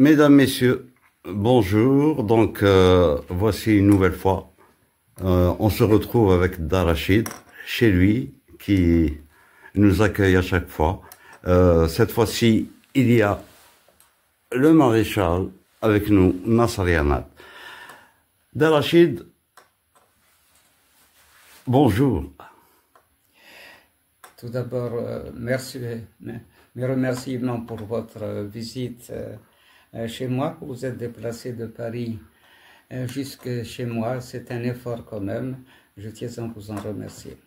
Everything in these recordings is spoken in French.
Mesdames, Messieurs, bonjour. Donc, voici une nouvelle fois. On se retrouve avec Darachid, chez lui, qui nous accueille à chaque fois. Cette fois-ci, il y a le maréchal avec nous, Nasser Yanat. Darachid, bonjour. Tout d'abord, merci, mes remerciements pour votre visite chez moi. Vous êtes déplacé de Paris jusque chez moi. C'est un effort quand même. Je tiens à vous en remercier.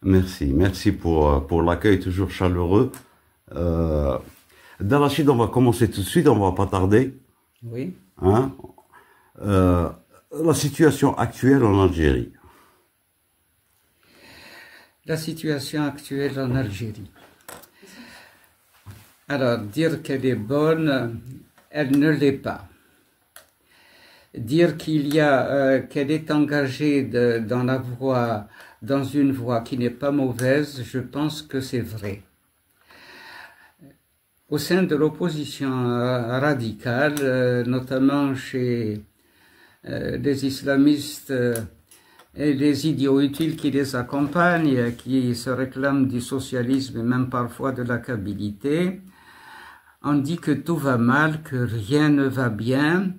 Merci pour l'accueil toujours chaleureux. Darachid, on va commencer tout de suite, on va pas tarder. Oui. Hein? La situation actuelle en Algérie. La situation actuelle en Algérie. Alors, dire qu'elle est bonne, elle ne l'est pas. Dire qu'elle est engagée dans une voie qui n'est pas mauvaise, je pense que c'est vrai. Au sein de l'opposition radicale, notamment chez les islamistes et les idiots utiles qui les accompagnent, qui se réclament du socialisme et même parfois de la kabbylité, on dit que tout va mal, que rien ne va bien,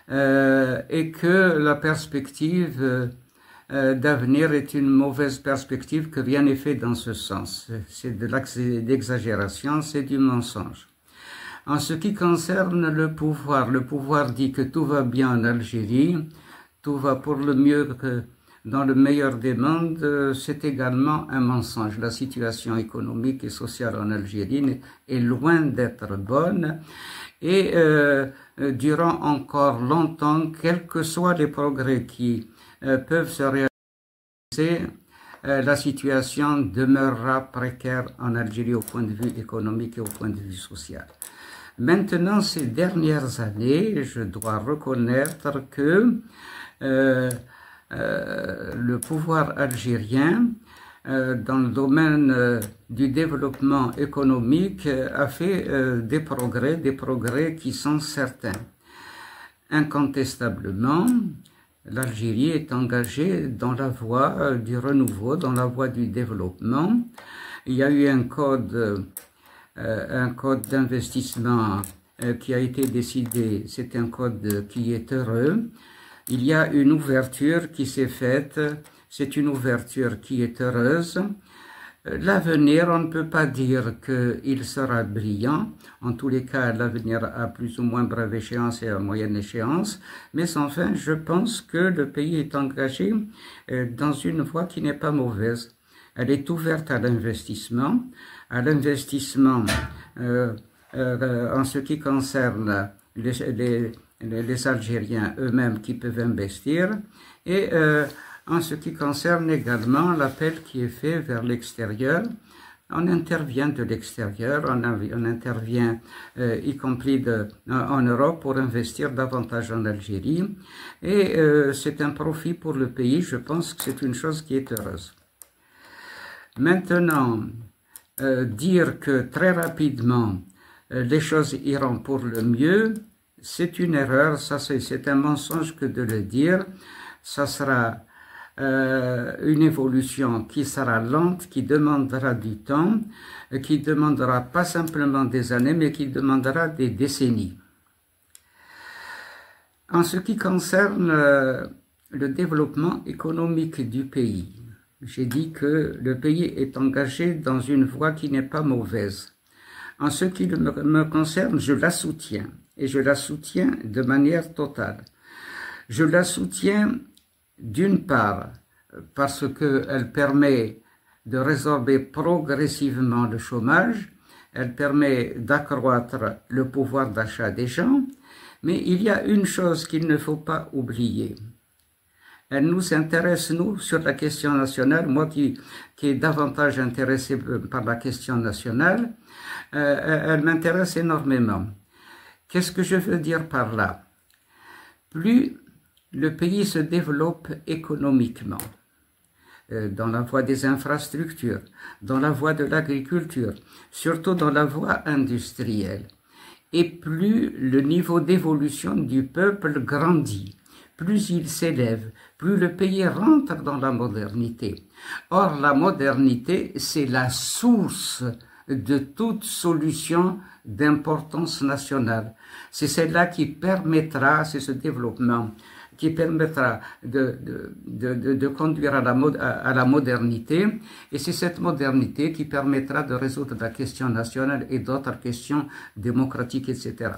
et que la perspective d'avenir est une mauvaise perspective, que rien n'est fait dans ce sens. C'est de l'exagération, c'est du mensonge. En ce qui concerne le pouvoir dit que tout va bien en Algérie, tout va pour le mieux que dans le meilleur des mondes, c'est également un mensonge. La situation économique et sociale en Algérie est loin d'être bonne et durant encore longtemps, quels que soient les progrès qui peuvent se réaliser, la situation demeurera précaire en Algérie au point de vue économique et au point de vue social. Maintenant, ces dernières années, je dois reconnaître que le pouvoir algérien, dans le domaine du développement économique, a fait des progrès qui sont certains. Incontestablement, l'Algérie est engagée dans la voie du renouveau, dans la voie du développement. Il y a eu un code d'investissement qui a été décidé, c'est un code qui est heureux. Il y a une ouverture qui s'est faite, c'est une ouverture qui est heureuse. L'avenir, on ne peut pas dire qu'il sera brillant. En tous les cas, l'avenir a plus ou moins brève échéance et à moyenne échéance. Mais enfin, je pense que le pays est engagé dans une voie qui n'est pas mauvaise. Elle est ouverte à l'investissement en ce qui concerne les Algériens eux-mêmes qui peuvent investir, et en ce qui concerne également l'appel qui est fait vers l'extérieur. On intervient de l'extérieur, on intervient y compris en Europe pour investir davantage en Algérie, et c'est un profit pour le pays. Je pense que c'est une chose qui est heureuse. Maintenant, dire que très rapidement les choses iront pour le mieux, c'est une erreur, c'est un mensonge que de le dire. Ça sera une évolution qui sera lente, qui demandera du temps, qui demandera pas simplement des années, mais qui demandera des décennies. En ce qui concerne le développement économique du pays, j'ai dit que le pays est engagé dans une voie qui n'est pas mauvaise. En ce qui me concerne, je la soutiens. Et je la soutiens de manière totale. Je la soutiens d'une part parce qu'elle permet de résorber progressivement le chômage, elle permet d'accroître le pouvoir d'achat des gens, mais il y a une chose qu'il ne faut pas oublier. Elle nous intéresse, nous, sur la question nationale, moi qui est davantage intéressé par la question nationale, elle m'intéresse énormément. Qu'est-ce que je veux dire par là? Plus le pays se développe économiquement, dans la voie des infrastructures, dans la voie de l'agriculture, surtout dans la voie industrielle, et plus le niveau d'évolution du peuple grandit, plus il s'élève, plus le pays rentre dans la modernité. Or, la modernité, c'est la source de toute solution d'importance nationale. C'est celle-là qui permettra, c'est ce développement, qui permettra de conduire à la modernité, et c'est cette modernité qui permettra de résoudre la question nationale et d'autres questions démocratiques, etc.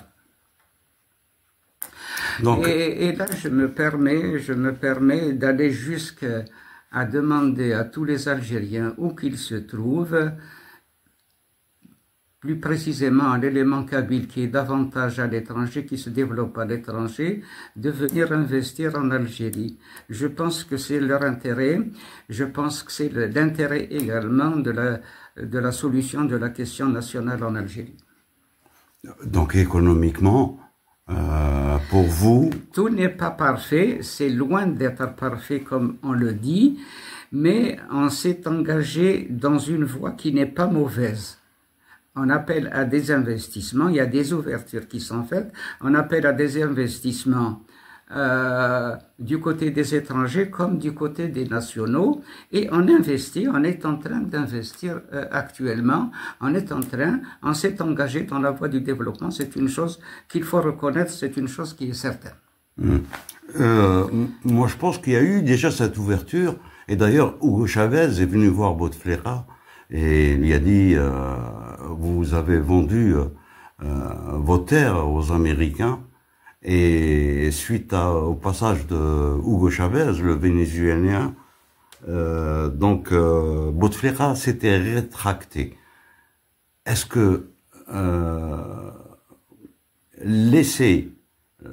Donc, et là, je me permets d'aller jusqu'à demander à tous les Algériens, où qu'ils se trouvent, plus précisément à l'élément kabyle qui est davantage à l'étranger, qui se développe à l'étranger, de venir investir en Algérie. Je pense que c'est leur intérêt, je pense que c'est l'intérêt également de la solution de la question nationale en Algérie. Donc économiquement, pour vous... Tout n'est pas parfait, c'est loin d'être parfait comme on le dit, mais on s'est engagé dans une voie qui n'est pas mauvaise. On appelle à des investissements, il y a des ouvertures qui sont faites, on appelle à des investissements du côté des étrangers comme du côté des nationaux, et on investit, on est en train d'investir actuellement, on s'est engagé dans la voie du développement, c'est une chose qu'il faut reconnaître, c'est une chose qui est certaine. Moi je pense qu'il y a eu déjà cette ouverture, et d'ailleurs Hugo Chavez est venu voir Bouteflika, et il lui a dit vous avez vendu vos terres aux Américains, et suite au passage de Hugo Chavez, le Vénézuélien, Bouteflika s'était rétracté. Est-ce que laisser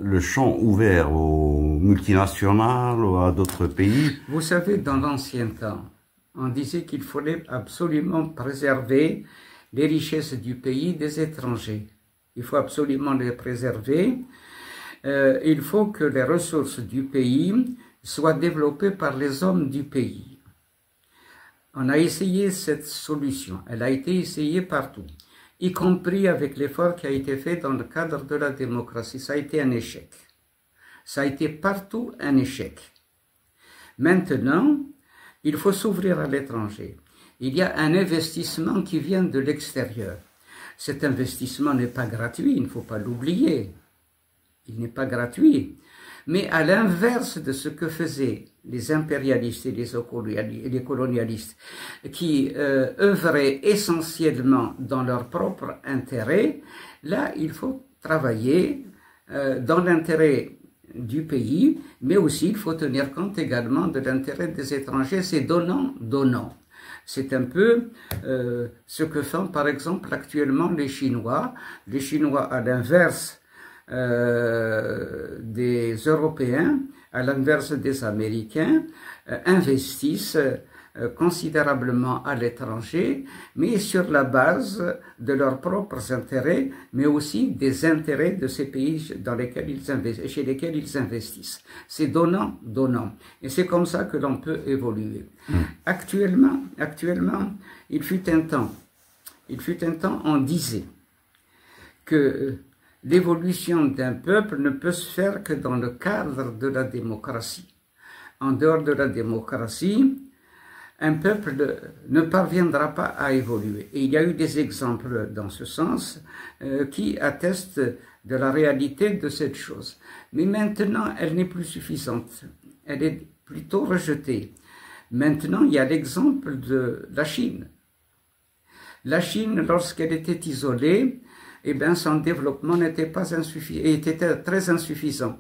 le champ ouvert aux multinationales ou à d'autres pays? Vous savez, dans l'ancien temps, on disait qu'il fallait absolument préserver les richesses du pays des étrangers. Il faut absolument les préserver. Il faut que les ressources du pays soient développées par les hommes du pays. On a essayé cette solution. Elle a été essayée partout, y compris avec l'effort qui a été fait dans le cadre de la démocratie. Ça a été un échec. Ça a été partout un échec. Maintenant, il faut s'ouvrir à l'étranger. Il y a un investissement qui vient de l'extérieur. Cet investissement n'est pas gratuit, il ne faut pas l'oublier. Il n'est pas gratuit. Mais à l'inverse de ce que faisaient les impérialistes et les colonialistes, qui œuvraient essentiellement dans leur propre intérêt, là, il faut travailler dans l'intérêt du pays, mais aussi il faut tenir compte également de l'intérêt des étrangers. C'est donnant. C'est un peu ce que font par exemple actuellement les Chinois. Les Chinois, à l'inverse des Européens, à l'inverse des Américains, investissent considérablement à l'étranger, mais sur la base de leurs propres intérêts, mais aussi des intérêts de ces pays dans lesquels chez lesquels ils investissent. C'est donnant. Et c'est comme ça que l'on peut évoluer. Actuellement, il fut un temps, on disait que l'évolution d'un peuple ne peut se faire que dans le cadre de la démocratie. En dehors de la démocratie, un peuple ne parviendra pas à évoluer. Et il y a eu des exemples dans ce sens qui attestent de la réalité de cette chose. Mais maintenant, elle n'est plus suffisante. Elle est plutôt rejetée. Maintenant, il y a l'exemple de la Chine. La Chine, lorsqu'elle était isolée, son développement était très insuffisant.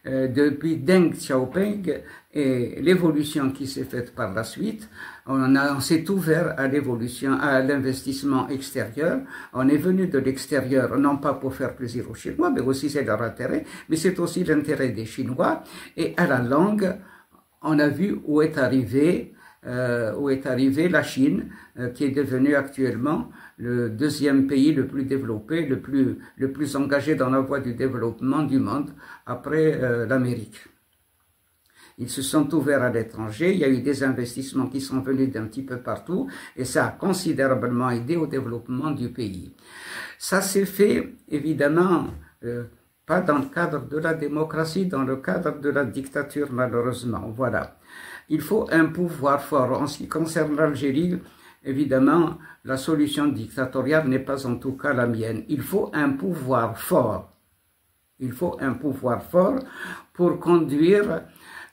Depuis Deng Xiaoping et l'évolution qui s'est faite par la suite, on s'est ouvert à l'évolution, à l'investissement extérieur. On est venu de l'extérieur, non pas pour faire plaisir aux Chinois, mais aussi c'est leur intérêt, mais c'est aussi l'intérêt des Chinois. Et à la longue, on a vu où est arrivée la Chine, qui est devenue actuellement le deuxième pays le plus développé, le plus engagé dans la voie du développement du monde, après l'Amérique. Ils se sont ouverts à l'étranger, il y a eu des investissements qui sont venus d'un petit peu partout et ça a considérablement aidé au développement du pays. Ça s'est fait évidemment pas dans le cadre de la démocratie, dans le cadre de la dictature malheureusement. Voilà. Il faut un pouvoir fort. En ce qui concerne l'Algérie, évidemment, la solution dictatoriale n'est pas en tout cas la mienne. Il faut un pouvoir fort. Il faut un pouvoir fort pour conduire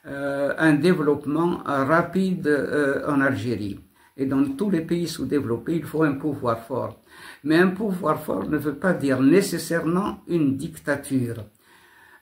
un développement rapide en Algérie. Et dans tous les pays sous-développés, il faut un pouvoir fort. Mais un pouvoir fort ne veut pas dire nécessairement une dictature.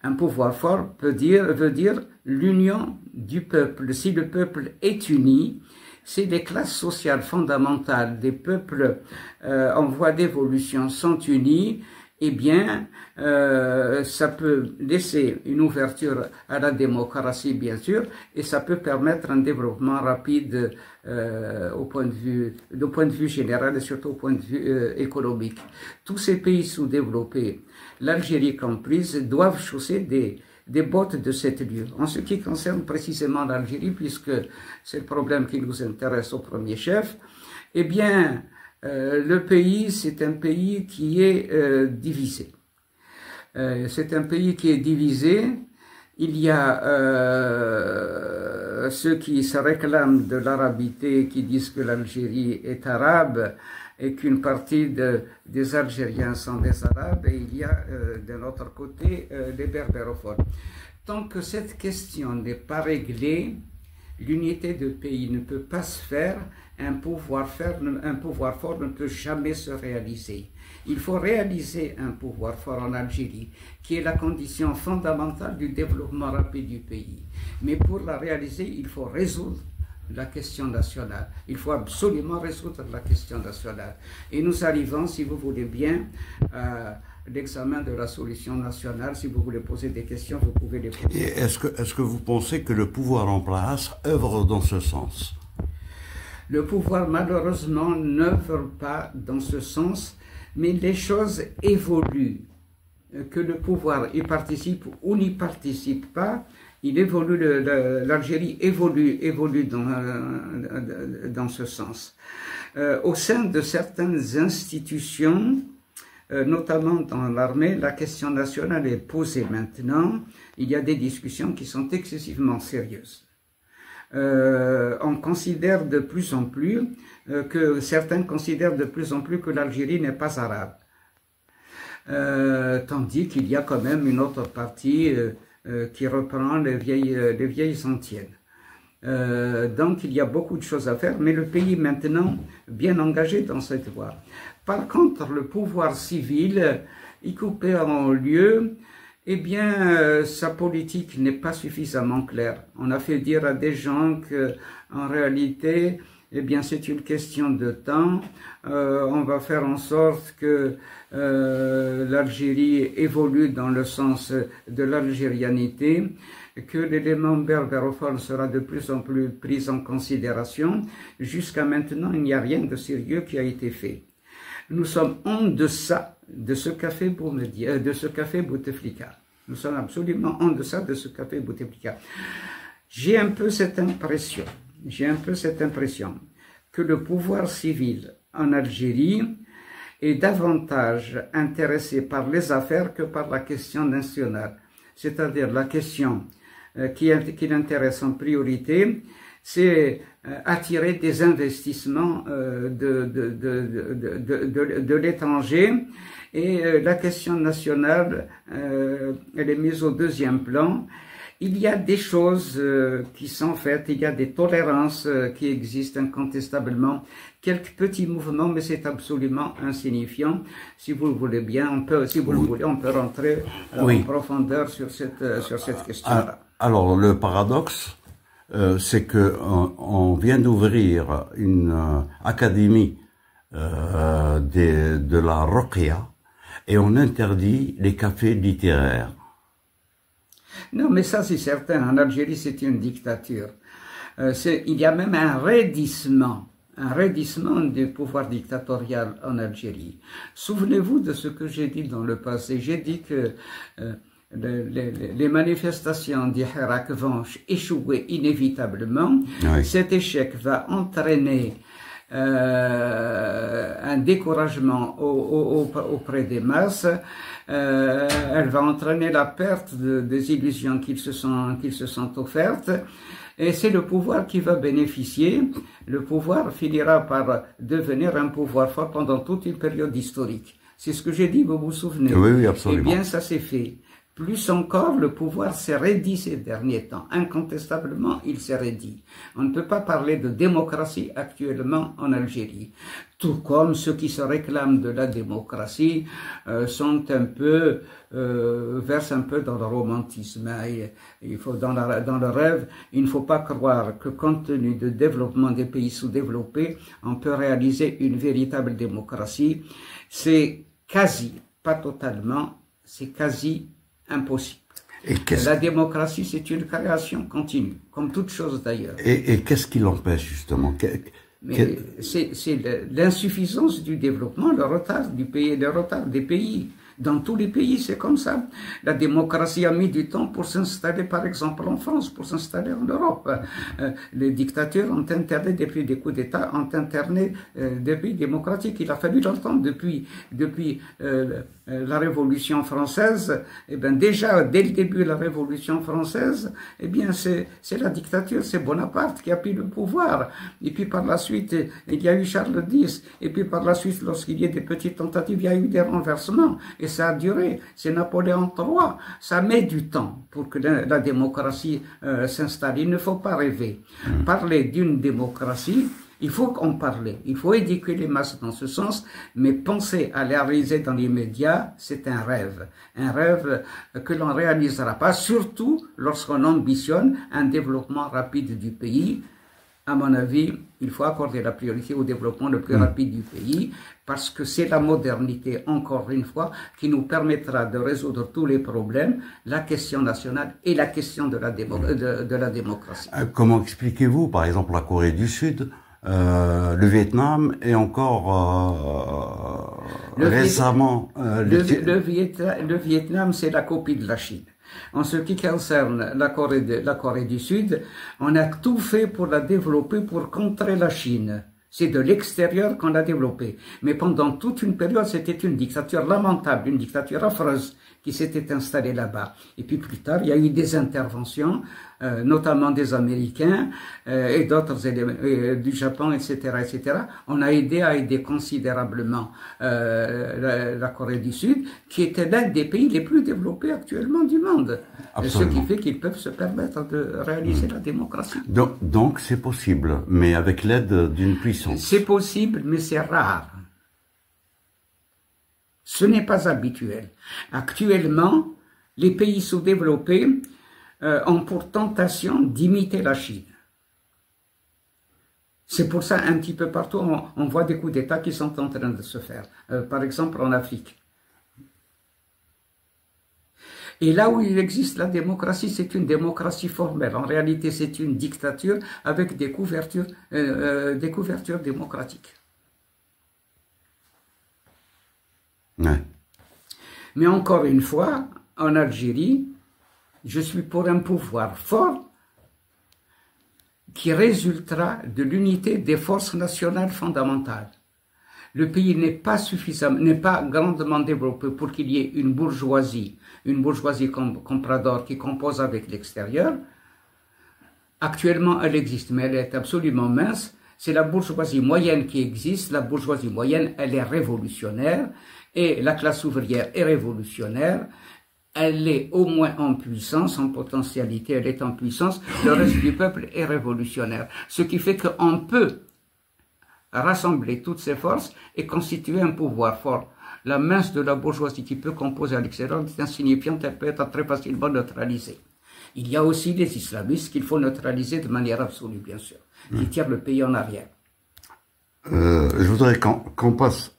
Un pouvoir fort veut dire l'union du peuple. Si le peuple est uni, si les classes sociales fondamentales des peuples en voie d'évolution sont unies, eh bien, ça peut laisser une ouverture à la démocratie, bien sûr, et ça peut permettre un développement rapide au point de vue général et surtout au point de vue économique. Tous ces pays sous-développés, l'Algérie comprise, doivent chausser des bottes de cette allure. En ce qui concerne précisément l'Algérie, puisque c'est le problème qui nous intéresse au premier chef, eh bien, le pays, c'est un pays qui est divisé. C'est un pays qui est divisé. Il y a ceux qui se réclament de l'arabité, qui disent que l'Algérie est arabe et qu'une partie des Algériens sont des Arabes, et il y a de l'autre côté les berbérophones. Tant que cette question n'est pas réglée, l'unité de pays ne peut pas se faire, un pouvoir fort ne peut jamais se réaliser. Il faut réaliser un pouvoir fort en Algérie, qui est la condition fondamentale du développement rapide du pays. Mais pour la réaliser, il faut résoudre la question nationale. Il faut absolument résoudre la question nationale. Et nous arrivons, si vous voulez bien, à l'examen de la solution nationale. Si vous voulez poser des questions, vous pouvez les poser. Est-ce que vous pensez que le pouvoir en place œuvre dans ce sens? Le pouvoir, malheureusement, n'œuvre pas dans ce sens, mais les choses évoluent. Que le pouvoir y participe ou n'y participe pas, il évolue, l'Algérie évolue dans ce sens. Au sein de certaines institutions, notamment dans l'armée, la question nationale est posée maintenant. Il y a des discussions qui sont excessivement sérieuses. On considère de plus en plus certains considèrent de plus en plus que l'Algérie n'est pas arabe. Tandis qu'il y a quand même une autre partie qui reprend les vieilles antiennes. Donc il y a beaucoup de choses à faire, mais le pays est maintenant bien engagé dans cette voie. Par contre, le pouvoir civil, y coupé en lieu, eh bien, sa politique n'est pas suffisamment claire. On a fait dire à des gens que, en réalité, eh bien, c'est une question de temps. On va faire en sorte que l'Algérie évolue dans le sens de l'algérianité, que l'élément berbérophone sera de plus en plus pris en considération. Jusqu'à maintenant, il n'y a rien de sérieux qui a été fait. Nous sommes en deçà de ce café Bouteflika. Nous sommes absolument en deçà de ce café Bouteflika. J'ai un peu cette impression que le pouvoir civil en Algérie est davantage intéressé par les affaires que par la question nationale. C'est-à-dire la question qui l'intéresse en priorité, c'est attirer des investissements de l'étranger, et la question nationale, elle est mise au deuxième plan. Il y a des choses qui sont faites, il y a des tolérances qui existent incontestablement, quelques petits mouvements, mais c'est absolument insignifiant. Si vous le voulez bien, on peut rentrer en profondeur sur cette question-là. Alors, le paradoxe, c'est que on vient d'ouvrir une académie de la Roqia et on interdit les cafés littéraires. Non, mais ça c'est certain. En Algérie, c'est une dictature. Il y a même un raidissement du pouvoir dictatorial en Algérie. Souvenez-vous de ce que j'ai dit dans le passé. J'ai dit que les manifestations d'Irak vont échouer inévitablement. Oui. Cet échec va entraîner un découragement auprès des masses. Elle va entraîner la perte des illusions qu'ils se sont offertes. Et c'est le pouvoir qui va bénéficier. Le pouvoir finira par devenir un pouvoir fort pendant toute une période historique. C'est ce que j'ai dit, vous vous souvenez? Oui, oui, absolument. Eh bien, ça s'est fait. Plus encore, le pouvoir s'est raidi ces derniers temps. Incontestablement, il s'est raidi. On ne peut pas parler de démocratie actuellement en Algérie. Tout comme ceux qui se réclament de la démocratie sont un peu, versent un peu dans le romantisme. Il faut, dans le rêve, il ne faut pas croire que compte tenu du développement des pays sous-développés, on peut réaliser une véritable démocratie. C'est quasi, pas totalement, c'est quasi impossible. La démocratie, c'est une création continue, comme toute chose d'ailleurs. Et qu'est-ce qui l'empêche justement? Mais c'est l'insuffisance du développement, le retard du pays, le retard des pays. Dans tous les pays, c'est comme ça. La démocratie a mis du temps pour s'installer, par exemple, en France, pour s'installer en Europe. Les dictatures ont interné, depuis des coups d'État, ont interné des pays démocratiques. Il a fallu longtemps depuis la Révolution française. Eh bien, déjà, dès le début de la Révolution française, eh bien, c'est la dictature, c'est Bonaparte qui a pris le pouvoir. Et puis, par la suite, il y a eu Charles X. Et puis, par la suite, lorsqu'il y a des petites tentatives, il y a eu des renversements. Et ça a duré. C'est Napoléon III. Ça met du temps pour que la démocratie s'installe. Il ne faut pas rêver. Parler d'une démocratie, il faut en parler. Il faut éduquer les masses dans ce sens, mais penser à la réaliser dans les médias, c'est un rêve. Un rêve que l'on ne réalisera pas, surtout lorsqu'on ambitionne un développement rapide du pays. À mon avis, il faut accorder la priorité au développement le plus rapide du pays, parce que c'est la modernité, encore une fois, qui nous permettra de résoudre tous les problèmes, la question nationale et la question de la démocratie. Comment expliquez-vous, par exemple, la Corée du Sud, le Vietnam et encore récemment... Le Vietnam, c'est la copie de la Chine. En ce qui concerne la Corée du Sud, on a tout fait pour la développer, pour contrer la Chine. C'est de l'extérieur qu'on l'a développée. Mais pendant toute une période, c'était une dictature lamentable, une dictature affreuse qui s'était installée là-bas. Et puis plus tard, il y a eu des interventions, notamment des Américains et d'autres éléments, du Japon, etc., etc. On a aidé à aider considérablement la Corée du Sud, qui était l'un des pays les plus développés actuellement du monde. Absolument. Ce qui fait qu'ils peuvent se permettre de réaliser la démocratie. Donc c'est possible, mais avec l'aide d'une puissance. C'est possible, mais c'est rare. Ce n'est pas habituel. Actuellement, les pays sous-développés ont pour tentation d'imiter la Chine. C'est pour ça, un petit peu partout, on voit des coups d'État qui sont en train de se faire. Par exemple, en Afrique. Et là où il existe la démocratie, c'est une démocratie formelle. En réalité, c'est une dictature avec des couvertures démocratiques. Ouais. Mais encore une fois, en Algérie, je suis pour un pouvoir fort qui résultera de l'unité des forces nationales fondamentales. Le pays n'est pas grandement développé pour qu'il y ait une bourgeoisie comprador qui compose avec l'extérieur. Actuellement, elle existe, mais elle est absolument mince. C'est la bourgeoisie moyenne qui existe. La bourgeoisie moyenne, elle est révolutionnaire et la classe ouvrière est révolutionnaire. Elle est au moins en puissance, en potentialité, elle est en puissance. Le reste du peuple est révolutionnaire. Ce qui fait qu'on peut rassembler toutes ces forces et constituer un pouvoir fort. La masse de la bourgeoisie qui peut composer à l'extérieur est insignifiante, elle peut être très facilement neutralisée. Il y a aussi les islamistes qu'il faut neutraliser de manière absolue, bien sûr, qui tirent le pays en arrière. Je voudrais qu'on passe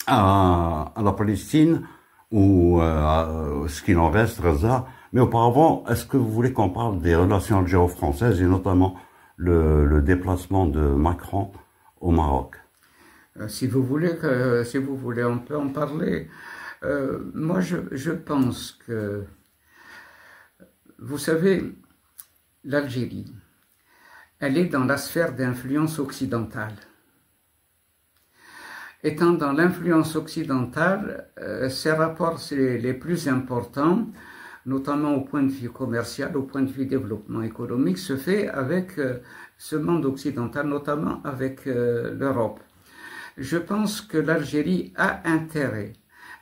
à la Palestine, ou ce qu'il en reste, Gaza. Mais auparavant, est-ce que vous voulez qu'on parle des relations algéro-françaises et notamment le déplacement de Macron au Maroc? Si vous voulez, on peut en parler. Moi, je pense que vous savez, l'Algérie, elle est dans la sphère d'influence occidentale. Étant dans l'influence occidentale, ses rapports les plus importants, notamment au point de vue commercial, au point de vue développement économique, se fait avec ce monde occidental, notamment avec l'Europe. Je pense que l'Algérie a intérêt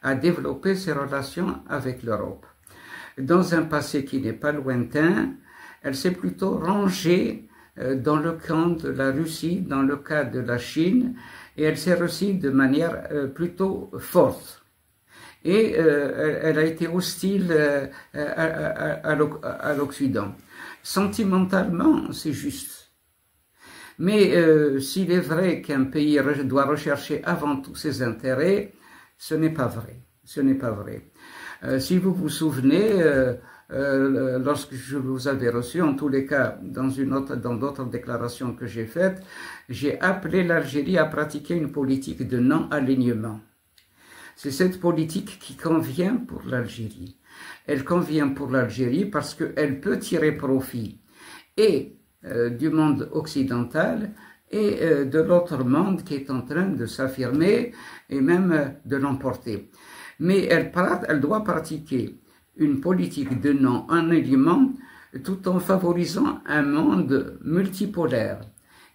à développer ses relations avec l'Europe. Dans un passé qui n'est pas lointain, elle s'est plutôt rangée dans le camp de la Russie, dans le cas de la Chine, et elle s'est reçue de manière plutôt forte. Et elle a été hostile à l'Occident. Sentimentalement, c'est juste. Mais s'il est vrai qu'un pays doit rechercher avant tout ses intérêts, ce n'est pas vrai. Ce n'est pas vrai. Si vous vous souvenez, lorsque je vous avais reçu, en tous les cas, dans d'autres déclarations que j'ai faites, j'ai appelé l'Algérie à pratiquer une politique de non-alignement. C'est cette politique qui convient pour l'Algérie. Elle convient pour l'Algérie parce qu'elle peut tirer profit et du monde occidental et de l'autre monde qui est en train de s'affirmer et même de l'emporter. Mais elle doit pratiquer une politique de non-alignement tout en favorisant un monde multipolaire.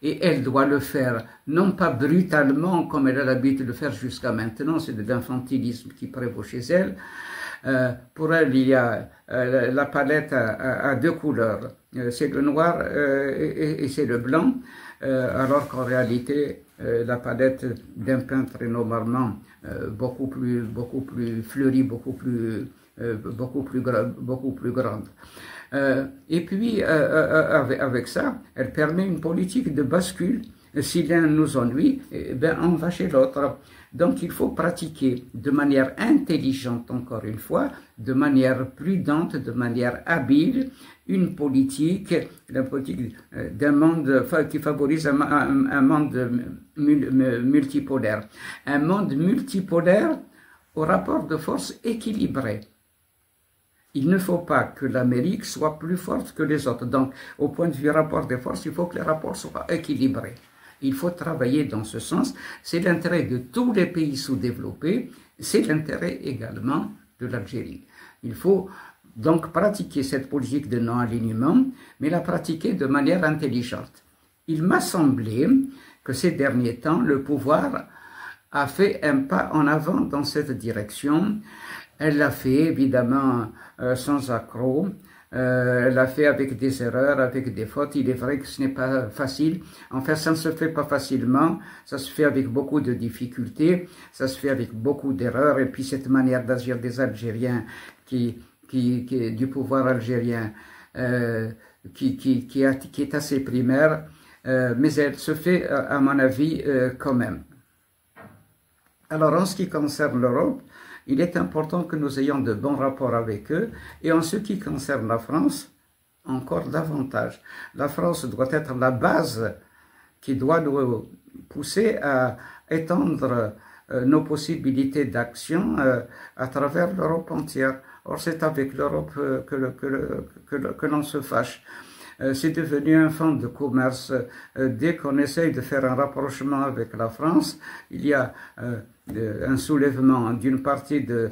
Et elle doit le faire, non pas brutalement comme elle a l'habitude de le faire jusqu'à maintenant, c'est de l'infantilisme qui prévaut chez elle. Pour elle, il y a la palette à deux couleurs, c'est le noir et c'est le blanc, alors qu'en réalité, la palette d'un peintre est normalement beaucoup plus fleurie, beaucoup plus grande. Et puis, avec ça, elle permet une politique de bascule. Si l'un nous ennuie, on va chez l'autre. Donc, il faut pratiquer de manière intelligente, encore une fois, de manière prudente, de manière habile, une politique, la politique d'un monde qui favorise un monde multipolaire. Un monde multipolaire au rapport de force équilibré. Il ne faut pas que l'Amérique soit plus forte que les autres. Donc, au point de vue rapport de force, il faut que les rapports soient équilibrés. Il faut travailler dans ce sens. C'est l'intérêt de tous les pays sous-développés. C'est l'intérêt également de l'Algérie. Il faut donc pratiquer cette politique de non-alignement, mais la pratiquer de manière intelligente. Il m'a semblé que ces derniers temps, le pouvoir a fait un pas en avant dans cette direction. Elle l'a fait évidemment sans accroc, elle l'a fait avec des erreurs, avec des fautes. Il est vrai que ce n'est pas facile. En fait, ça ne se fait pas facilement, ça se fait avec beaucoup de difficultés, ça se fait avec beaucoup d'erreurs. Et puis cette manière d'agir des Algériens, du pouvoir algérien, qui est assez primaire, mais elle se fait, à mon avis, quand même. Alors, en ce qui concerne l'Europe, il est important que nous ayons de bons rapports avec eux, et en ce qui concerne la France, encore davantage. La France doit être la base qui doit nous pousser à étendre nos possibilités d'action à travers l'Europe entière. Or, c'est avec l'Europe que l'on se fâche. C'est devenu un fonds de commerce. Dès qu'on essaye de faire un rapprochement avec la France, il y a un soulèvement d'une partie du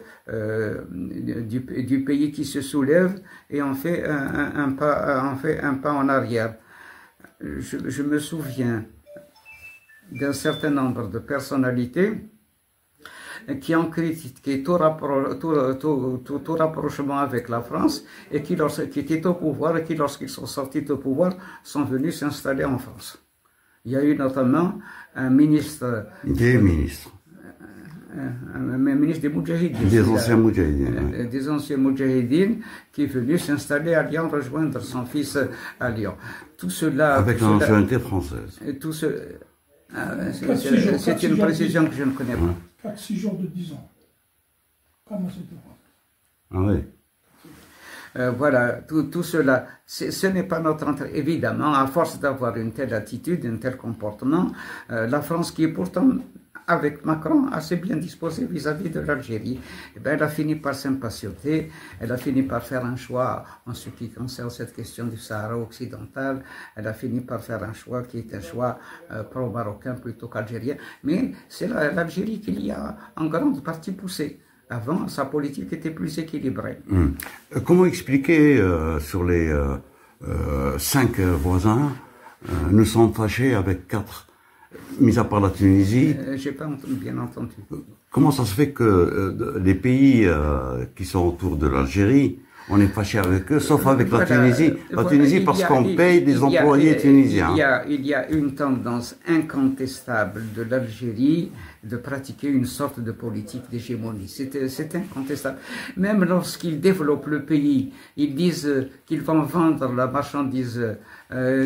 pays qui se soulève et on fait un pas en arrière. Je me souviens d'un certain nombre de personnalités qui ont critiqué tout rapprochement avec la France et qui étaient au pouvoir et qui, lorsqu'ils sont sortis au pouvoir, sont venus s'installer en France. Il y a eu notamment un ministre... Des ministres. Un ministre des Moudjahidines. Des anciens Moudjahidines. Des anciens Moudjahidines qui est venu s'installer à Lyon, rejoindre son fils à Lyon. Tout cela... Avec la nationalité française. Tout ce, c'est une précision que je ne connais pas. 4-6 jours de 10 ans. Comment c'était? Ah oui. voilà, tout cela, ce n'est pas notre entrée. Évidemment, à force d'avoir une telle attitude, un tel comportement, la France, qui est pourtant avec Macron assez bien disposée vis-à-vis de l'Algérie, eh bien, elle a fini par s'impatienter, elle a fini par faire un choix en ce qui concerne cette question du Sahara occidental, elle a fini par faire un choix qui est un choix pro-marocain plutôt qu'algérien, mais c'est l'Algérie qui l'y a en grande partie poussé. Avant, sa politique était plus équilibrée. Comment expliquer sur les 5 voisins, nous sommes fâchés avec 4, mis à part la Tunisie? J'ai pas bien entendu. Comment ça se fait que les pays qui sont autour de l'Algérie, on est fâché avec eux, sauf avec la Tunisie? La Tunisie, parce qu'on paye des employés tunisiens. Il y a une tendance incontestable de l'Algérie de pratiquer une sorte de politique d'hégémonie. C'est incontestable. Même lorsqu'ils développent le pays, ils disent qu'ils vont vendre la marchandise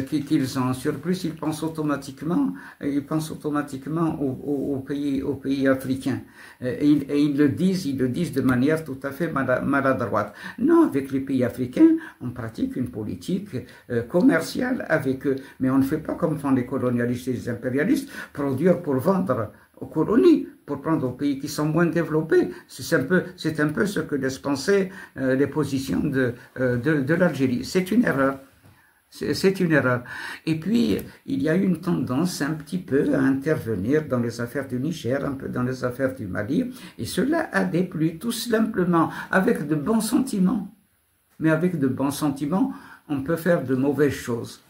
qu'ils ont en surplus, ils pensent automatiquement aux pays africains. Et ils le disent de manière tout à fait maladroite. Non, avec les pays africains, on pratique une politique commerciale avec eux. Mais on ne fait pas comme font les colonialistes et les impérialistes, produire pour vendre aux colonies, pour prendre aux pays qui sont moins développés. C'est un peu ce que laissent penser les positions de l'Algérie. C'est une erreur. C'est une erreur. Et puis, il y a une tendance un petit peu à intervenir dans les affaires du Niger, un peu dans les affaires du Mali, et cela a déplu tout simplement avec de bons sentiments. Mais avec de bons sentiments, on peut faire de mauvaises choses.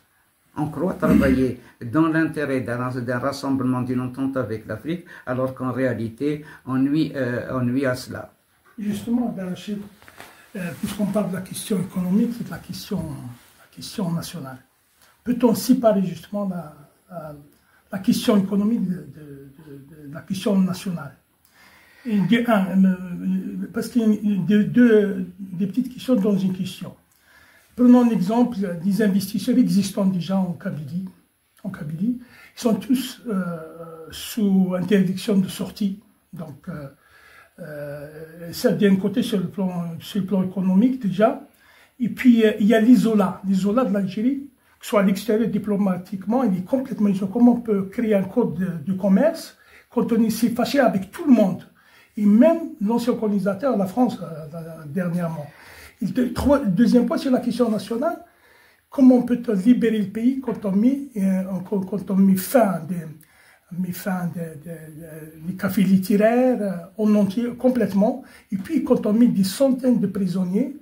On croit travailler dans l'intérêt d'un rassemblement, d'une entente avec l'Afrique, alors qu'en réalité, on nuit à cela. Justement, puisqu'on parle de la question économique et de la question nationale, peut-on séparer justement la question économique de la question nationale? Parce qu'il y a des petites questions dans une question. Prenons l'exemple des investisseurs existants déjà en Kabylie. Ils sont tous sous interdiction de sortie. Donc, ça d'un côté sur le plan économique déjà. Et puis, il y a l'isola de l'Algérie, que soit à l'extérieur diplomatiquement, il est complètement isolé. Comment on peut créer un code de commerce quand on s'est fâché avec tout le monde? Et même l'ancien colonisateur, la France, dernièrement. Deuxième point, sur la question nationale, comment on peut libérer le pays quand on met fin des cafés littéraires en entier, complètement, et puis quand on met des centaines de prisonniers,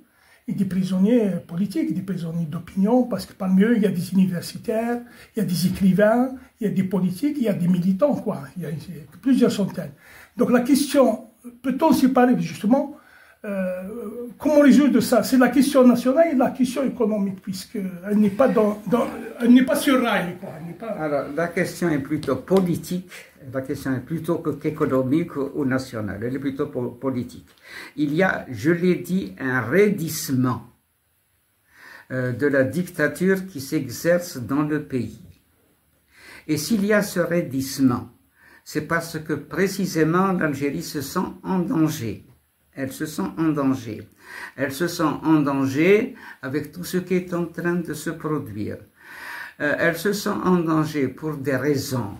et des prisonniers politiques, des prisonniers d'opinion, parce que parmi eux, il y a des universitaires, il y a des écrivains, il y a des politiques, il y a des militants, quoi. Il y a plusieurs centaines. Donc la question, peut-on séparer justement comment résoudre ça? C'est la question nationale et la question économique, puisqu'elle n'est pas elle n'est pas sur rail, quoi. Alors, la question est plutôt politique, la question est plutôt qu'économique ou nationale, elle est plutôt politique. Il y a, je l'ai dit, un raidissement de la dictature qui s'exerce dans le pays. Et s'il y a ce raidissement, c'est parce que précisément l'Algérie se sent en danger. Elle se sent en danger. Elle se sent en danger avec tout ce qui est en train de se produire. Elle se sent en danger pour des raisons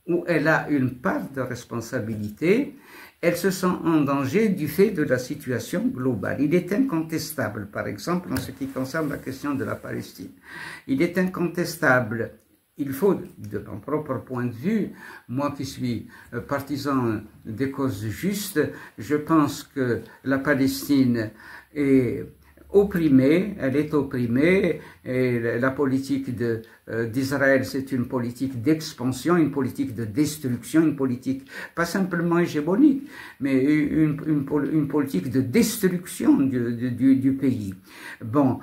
où elle a une part de responsabilité. Elle se sent en danger du fait de la situation globale. Il est incontestable, par exemple, en ce qui concerne la question de la Palestine. Il est incontestable. Il faut, de mon propre point de vue, moi qui suis partisan des causes justes, je pense que la Palestine est opprimée, elle est opprimée, et la politique d'Israël, c'est une politique d'expansion, une politique de destruction, une politique pas simplement hégémonique, mais une politique de destruction du pays. Bon,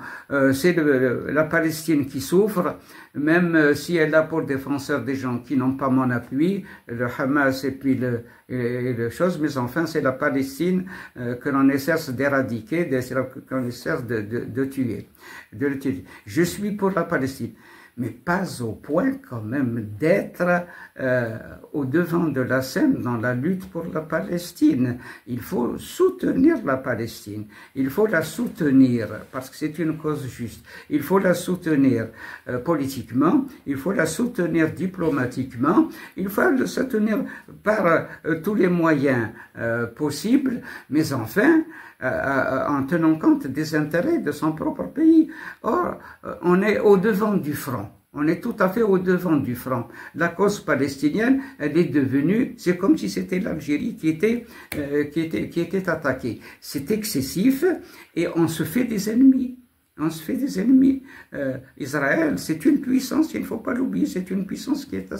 c'est la Palestine qui souffre, même si elle a pour défenseur des gens qui n'ont pas mon appui, le Hamas et puis les choses, mais enfin c'est la Palestine que l'on essaie d'éradiquer, que l'on essaie de tuer. Je suis pour la Palestine. mais pas au point quand même d'être au devant de la scène dans la lutte pour la Palestine. Il faut soutenir la Palestine, il faut la soutenir parce que c'est une cause juste, il faut la soutenir politiquement, il faut la soutenir diplomatiquement, il faut la soutenir par tous les moyens possibles, mais enfin en tenant compte des intérêts de son propre pays. Or, on est au devant du front. On est tout à fait au devant du front. La cause palestinienne, elle est devenue, c'est comme si c'était l'Algérie qui était attaquée. C'est excessif et on se fait des ennemis. On se fait des ennemis. Israël, c'est une puissance, il ne faut pas l'oublier, c'est une puissance qui est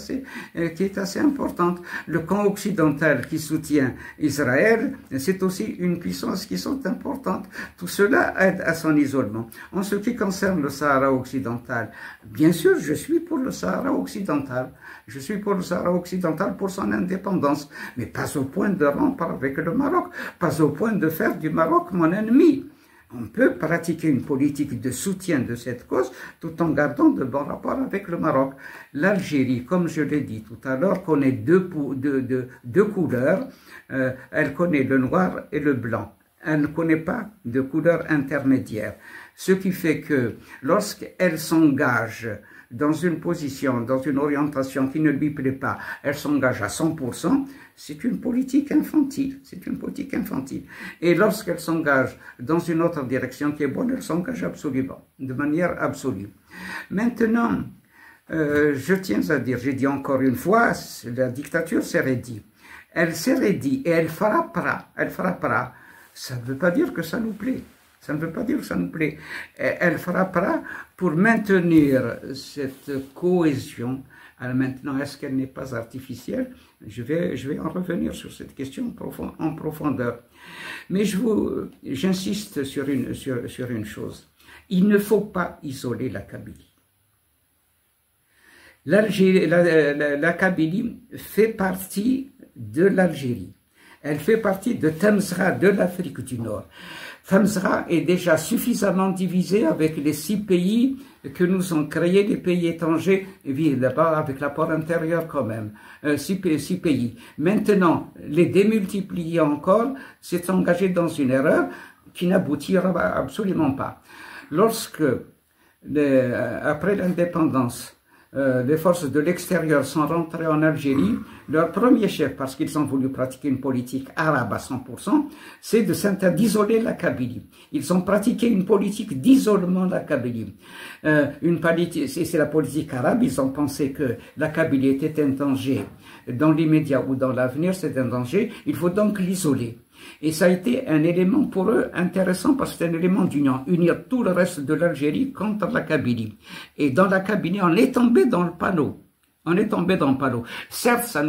assez importante. Le camp occidental qui soutient Israël, c'est aussi une puissance qui sont importantes. Tout cela aide à son isolement. En ce qui concerne le Sahara occidental, bien sûr, je suis pour le Sahara occidental. Je suis pour le Sahara occidental pour son indépendance, mais pas au point de rompre avec le Maroc, pas au point de faire du Maroc mon ennemi. On peut pratiquer une politique de soutien de cette cause tout en gardant de bons rapports avec le Maroc. L'Algérie, comme je l'ai dit tout à l'heure, connaît deux couleurs. Elle connaît le noir et le blanc. Elle ne connaît pas de couleur intermédiaire. Ce qui fait que lorsqu'elle s'engage dans une position, dans une orientation qui ne lui plaît pas, elle s'engage à 100%, c'est une politique infantile, c'est une politique infantile. Et lorsqu'elle s'engage dans une autre direction qui est bonne, elle s'engage absolument, de manière absolue. Maintenant, je tiens à dire, j'ai dit encore une fois, la dictature s'est raidie. Elle s'est raidie et elle frappera, elle frappera. Ça ne veut pas dire que ça nous plaît. Ça ne veut pas dire que ça nous plaît. Elle frappera pour maintenir cette cohésion. Alors maintenant, est-ce qu'elle n'est pas artificielle? Je vais en revenir sur cette question en profondeur. Mais j'insiste sur une chose. Il ne faut pas isoler la Kabylie. La Kabylie fait partie de l'Algérie. Elle fait partie de Tamsra, de l'Afrique du Nord. Tamsra est déjà suffisamment divisée avec les 6 pays que nous ont créés, les pays étrangers, là-bas avec l'apport intérieur quand même, 6 pays. Maintenant, les démultiplier encore, c'est s'engager dans une erreur qui n'aboutira absolument pas. Lorsque, après l'indépendance, les forces de l'extérieur sont rentrées en Algérie, leur premier chef, parce qu'ils ont voulu pratiquer une politique arabe à 100%, c'est d'isoler la Kabylie. Ils ont pratiqué une politique d'isolement de la Kabylie. C'est la politique arabe, ils ont pensé que la Kabylie était un danger dans l'immédiat ou dans l'avenir, c'est un danger, il faut donc l'isoler. Et ça a été un élément pour eux intéressant parce que c'est un élément d'union, unir tout le reste de l'Algérie contre la Kabylie. Et dans la Kabylie, on est tombé dans le panneau. On est tombé dans le panneau. Certes, ça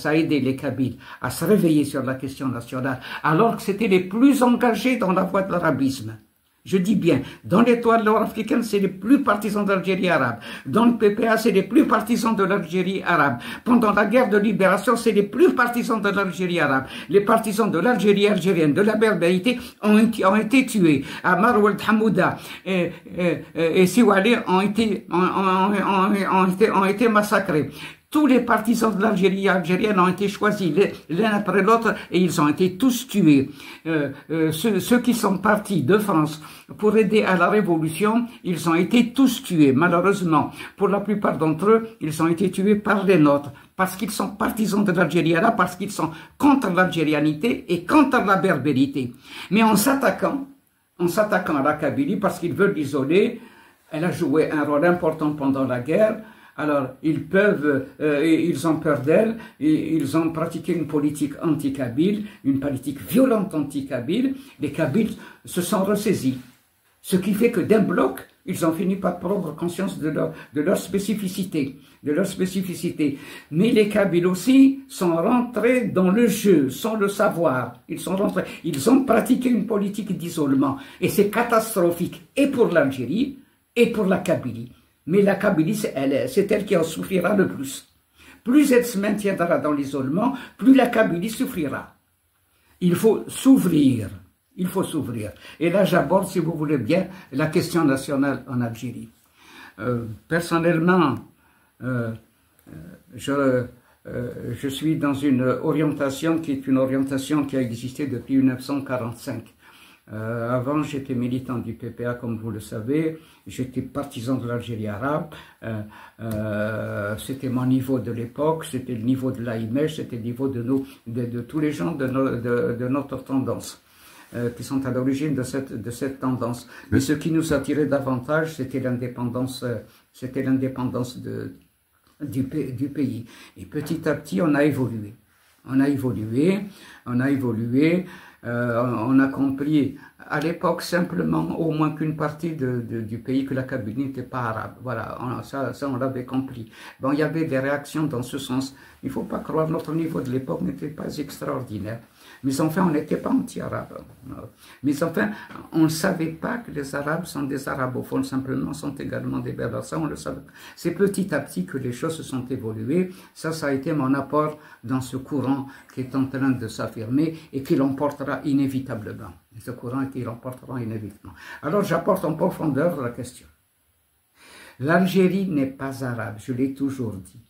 a aidé les Kabyles à se réveiller sur la question nationale, alors que c'était les plus engagés dans la voie de l'arabisme. Je dis bien, dans l'étoile nord-africaine, c'est les plus partisans de l'Algérie arabe. Dans le PPA, c'est les plus partisans de l'Algérie arabe. Pendant la guerre de libération, c'est les plus partisans de l'Algérie arabe. Les partisans de l'Algérie algérienne, de la berbérité, ont été tués. Amar Ould Hamouda et Siwali ont été massacrés. Tous les partisans de l'Algérie algérienne ont été choisis l'un après l'autre et ils ont été tous tués. Ceux qui sont partis de France pour aider à la révolution, ils ont été tous tués. Malheureusement, pour la plupart d'entre eux, ils ont été tués par les nôtres parce qu'ils sont partisans de l'Algérie arabe, parce qu'ils sont contre l'algérianité et contre la berbérité. Mais en s'attaquant à la Kabylie parce qu'ils veulent l'isoler, elle a joué un rôle important pendant la guerre. Alors, ils ont peur d'elle, et ils ont pratiqué une politique anti-kabyle, une politique violente anti-kabyle. Les Kabyles se sont ressaisis. Ce qui fait que d'un bloc, ils ont fini par prendre conscience de leur spécificité, Mais les Kabyles aussi sont rentrés dans le jeu, sans le savoir. Ils ont pratiqué une politique d'isolement. Et c'est catastrophique, et pour l'Algérie, et pour la Kabylie. Mais la Kabylie, c'est elle qui en souffrira le plus. Plus elle se maintiendra dans l'isolement, plus la Kabylie souffrira. Il faut s'ouvrir. Et là, j'aborde, si vous voulez bien, la question nationale en Algérie. Personnellement, je suis dans une orientation qui est une orientation qui a existé depuis 1945. Avant, j'étais militant du PPA, comme vous le savez. J'étais partisan de l'Algérie arabe. C'était mon niveau de l'époque, c'était le niveau de l'AIMEJ, c'était le niveau de tous les gens de notre tendance, qui sont à l'origine de cette tendance. Mais ce qui nous attirait davantage, c'était l'indépendance du pays. Et petit à petit, on a évolué. On a compris à l'époque simplement au moins qu'une partie du pays, que la Kabylie n'était pas arabe. Voilà, ça on l'avait compris. Bon, il y avait des réactions dans ce sens. Il ne faut pas croire, notre niveau de l'époque n'était pas extraordinaire. Mais enfin, on n'était pas anti-arabes. Mais enfin, on ne savait pas que les Arabes sont des arabophones, simplement, sont également des berbères. Ça, on le savait. C'est petit à petit que les choses se sont évoluées. Ça a été mon apport dans ce courant qui est en train de s'affirmer et qui l'emportera inévitablement. Ce courant qui l'emportera inévitablement. Alors, j'apporte en profondeur la question. L'Algérie n'est pas arabe, je l'ai toujours dit.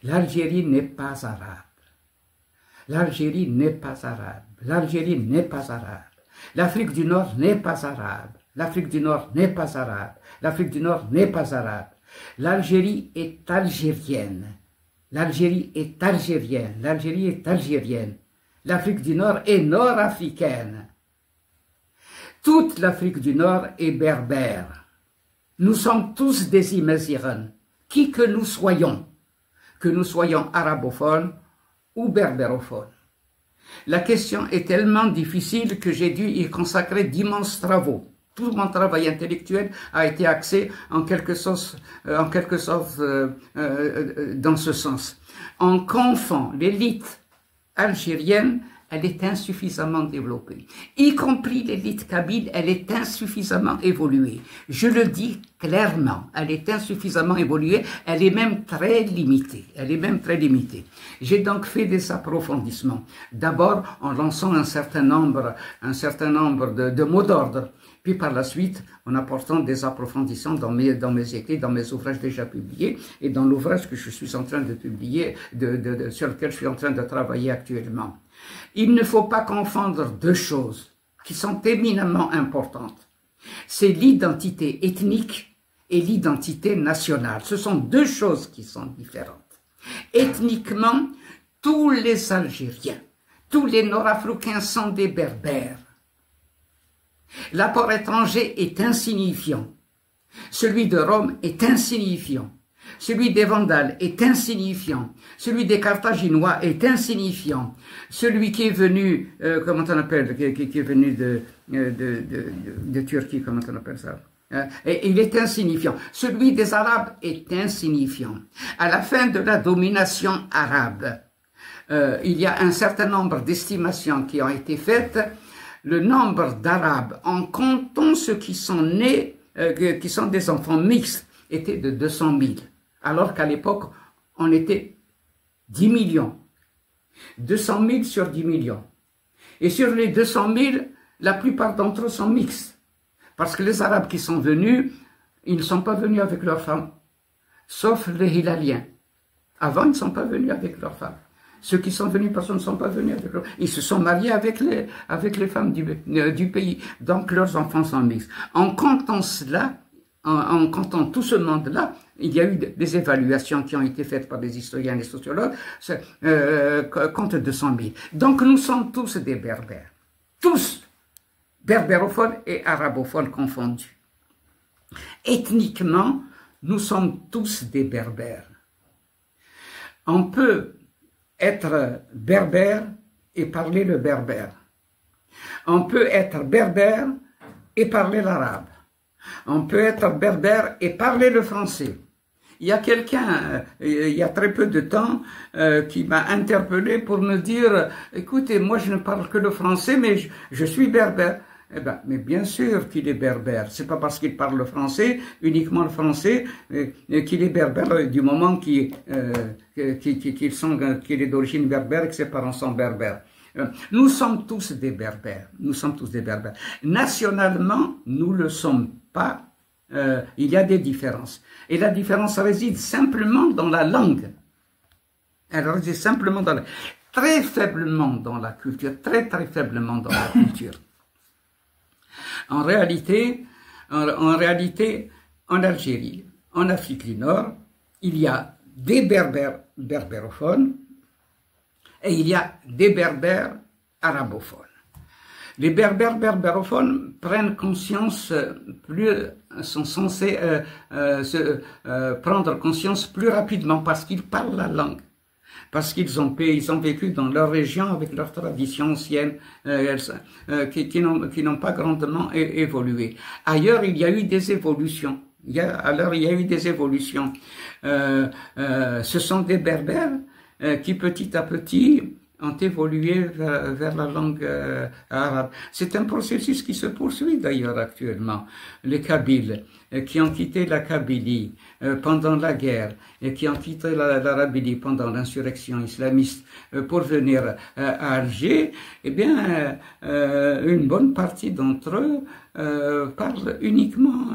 L'Algérie n'est pas arabe. L'Algérie n'est pas arabe. L'Algérie n'est pas arabe. L'Afrique du Nord n'est pas arabe. L'Afrique du Nord n'est pas arabe. L'Afrique du Nord n'est pas arabe. L'Algérie est algérienne. L'Algérie est algérienne. L'Algérie est algérienne. L'Afrique du Nord est nord-africaine. Toute l'Afrique du Nord est berbère. Nous sommes tous des Imazighen, qui que nous soyons arabophones ou berbérophones. La question est tellement difficile que j'ai dû y consacrer d'immenses travaux. Tout mon travail intellectuel a été axé en quelque sorte dans ce sens. On confond l'élite algérienne, elle est insuffisamment développée. Y compris l'élite kabyle, elle est insuffisamment évoluée. Je le dis clairement, elle est insuffisamment évoluée, elle est même très limitée. J'ai donc fait des approfondissements. D'abord en lançant un certain nombre de mots d'ordre. Puis par la suite, en apportant des approfondissements dans mes écrits, dans mes ouvrages déjà publiés, et dans l'ouvrage que je suis en train de publier, sur lequel je suis en train de travailler actuellement. Il ne faut pas confondre deux choses qui sont éminemment importantes. C'est l'identité ethnique et l'identité nationale. Ce sont deux choses qui sont différentes. Ethniquement, tous les Algériens, tous les Nord-Africains sont des Berbères. L'apport étranger est insignifiant. Celui de Rome est insignifiant. Celui des Vandales est insignifiant. Celui des Carthaginois est insignifiant. Celui qui est venu, comment on appelle, qui est venu de Turquie, comment on appelle ça? Et il est insignifiant. Celui des Arabes est insignifiant. À la fin de la domination arabe, il y a un certain nombre d'estimations qui ont été faites. Le nombre d'Arabes, en comptant ceux qui sont nés, qui sont des enfants mixtes, était de 200 000. Alors qu'à l'époque, on était 10 millions. 200 000 sur 10 millions. Et sur les 200 000, la plupart d'entre eux sont mixtes. Parce que les Arabes qui sont venus, ils ne sont pas venus avec leurs femmes. Sauf les Hilaliens. Avant, ils ne sont pas venus avec leurs femmes. Ceux qui sont venus, personne ne sont pas venus avec leurs femmes. Ils se sont mariés avec les femmes du pays. Donc leurs enfants sont mixtes. En comptant cela, en comptant tout ce monde-là, il y a eu des évaluations qui ont été faites par des historiens et des sociologues, compte 200 000. Donc nous sommes tous des berbères. Tous, berbérophones et arabophones confondus. Ethniquement, nous sommes tous des berbères. On peut être berbère et parler le berbère. On peut être berbère et parler l'arabe. On peut être berbère et parler le français. Il y a quelqu'un, il y a très peu de temps, qui m'a interpellé pour me dire « Écoutez, moi je ne parle que le français, mais je suis berbère. » Eh ben, mais bien sûr qu'il est berbère. C'est pas parce qu'il parle le français, uniquement le français, qu'il est berbère du moment qu'il est d'origine berbère et que ses parents sont berbères. Nous sommes tous des berbères. Nous sommes tous des berbères. Nationalement, nous le sommes pas il y a des différences. Et la différence réside simplement dans la langue. Elle réside simplement dans la... Très faiblement dans la culture, très faiblement dans la culture. En réalité, en Algérie, en Afrique du Nord, il y a des berbères berbérophones et il y a des berbères arabophones. Les berbères berbérophones prennent conscience sont censés prendre conscience plus rapidement parce qu'ils parlent la langue. Parce qu'ils ont vécu dans leur région avec leurs traditions anciennes qui n'ont pas grandement évolué. Ailleurs, il y a eu des évolutions. Il y a eu des évolutions. Ce sont des berbères qui petit à petit ont évolué vers la langue arabe. C'est un processus qui se poursuit d'ailleurs actuellement. Les Kabyles qui ont quitté la Kabylie pendant la guerre et qui ont quitté l'Arabie pendant l'insurrection islamiste pour venir à Alger, eh bien, une bonne partie d'entre eux parlent uniquement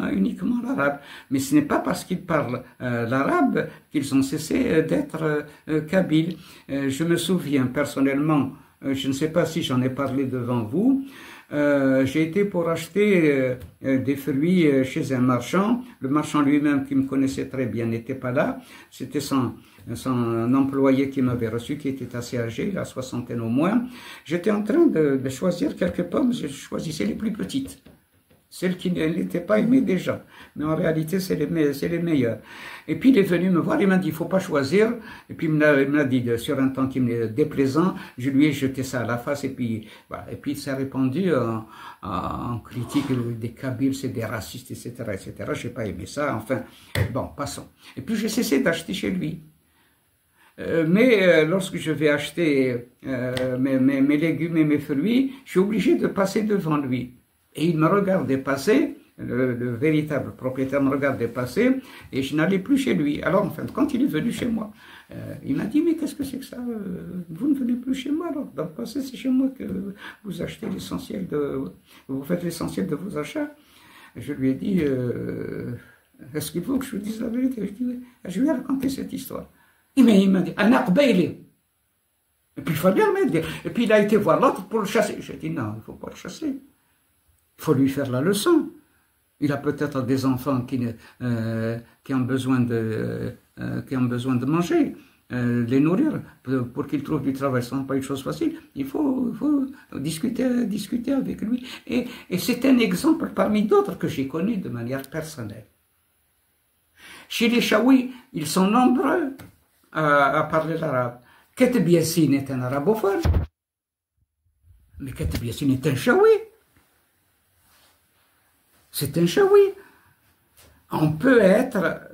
l'arabe. Mais ce n'est pas parce qu'ils parlent l'arabe qu'ils ont cessé d'être kabyles. Je me souviens personnellement, je ne sais pas si j'en ai parlé devant vous, j'ai été pour acheter des fruits chez un marchand. Le marchand lui-même, qui me connaissait très bien, n'était pas là. C'était son employé qui m'avait reçu, qui était assez âgé, la soixantaine au moins. J'étais en train de choisir quelques pommes. Je choisissais les plus petites, celles qui n'étaient pas aimées déjà. Mais en réalité, c'est les meilleures. Et puis, il est venu me voir, il m'a dit, il ne faut pas choisir. Et puis, il m'a dit, sur un ton qui m'est déplaisant, je lui ai jeté ça à la face. Et puis, voilà. Et puis il s'est répandu en critique des Kabyles, c'est des racistes, etc., etc. Je n'ai pas aimé ça. Enfin, bon, passons. Et puis, j'ai cessé d'acheter chez lui. Mais lorsque je vais acheter mes légumes et mes fruits, je suis obligé de passer devant lui. Et il me regardait passer, le véritable propriétaire me regardait passer, et je n'allais plus chez lui. Alors, enfin, quand il est venu chez moi, il m'a dit, mais qu'est-ce que c'est que ça? Vous ne venez plus chez moi, alors dans le passé, c'est chez moi que vous achetez vous faites l'essentiel de vos achats. Et je lui ai dit, est-ce qu'il faut que je vous dise la vérité? Je lui ai dit, je lui ai raconté cette histoire. Il m'a dit, et puis il fallait le dire. Et puis il a été voir l'autre pour le chasser. J'ai dit, non, il ne faut pas le chasser. Il faut lui faire la leçon. Il a peut-être des enfants qui ont besoin de manger, les nourrir, pour qu'ils trouvent du travail. Ce n'est pas une chose facile. Il faut discuter avec lui. Et c'est un exemple parmi d'autres que j'ai connu de manière personnelle. Chez les Chaouis, ils sont nombreux à parler l'arabe. Keteb Yassine est un arabophone. Mais Keteb Yassine est un Chaoui. C'est un Chaoui. On peut être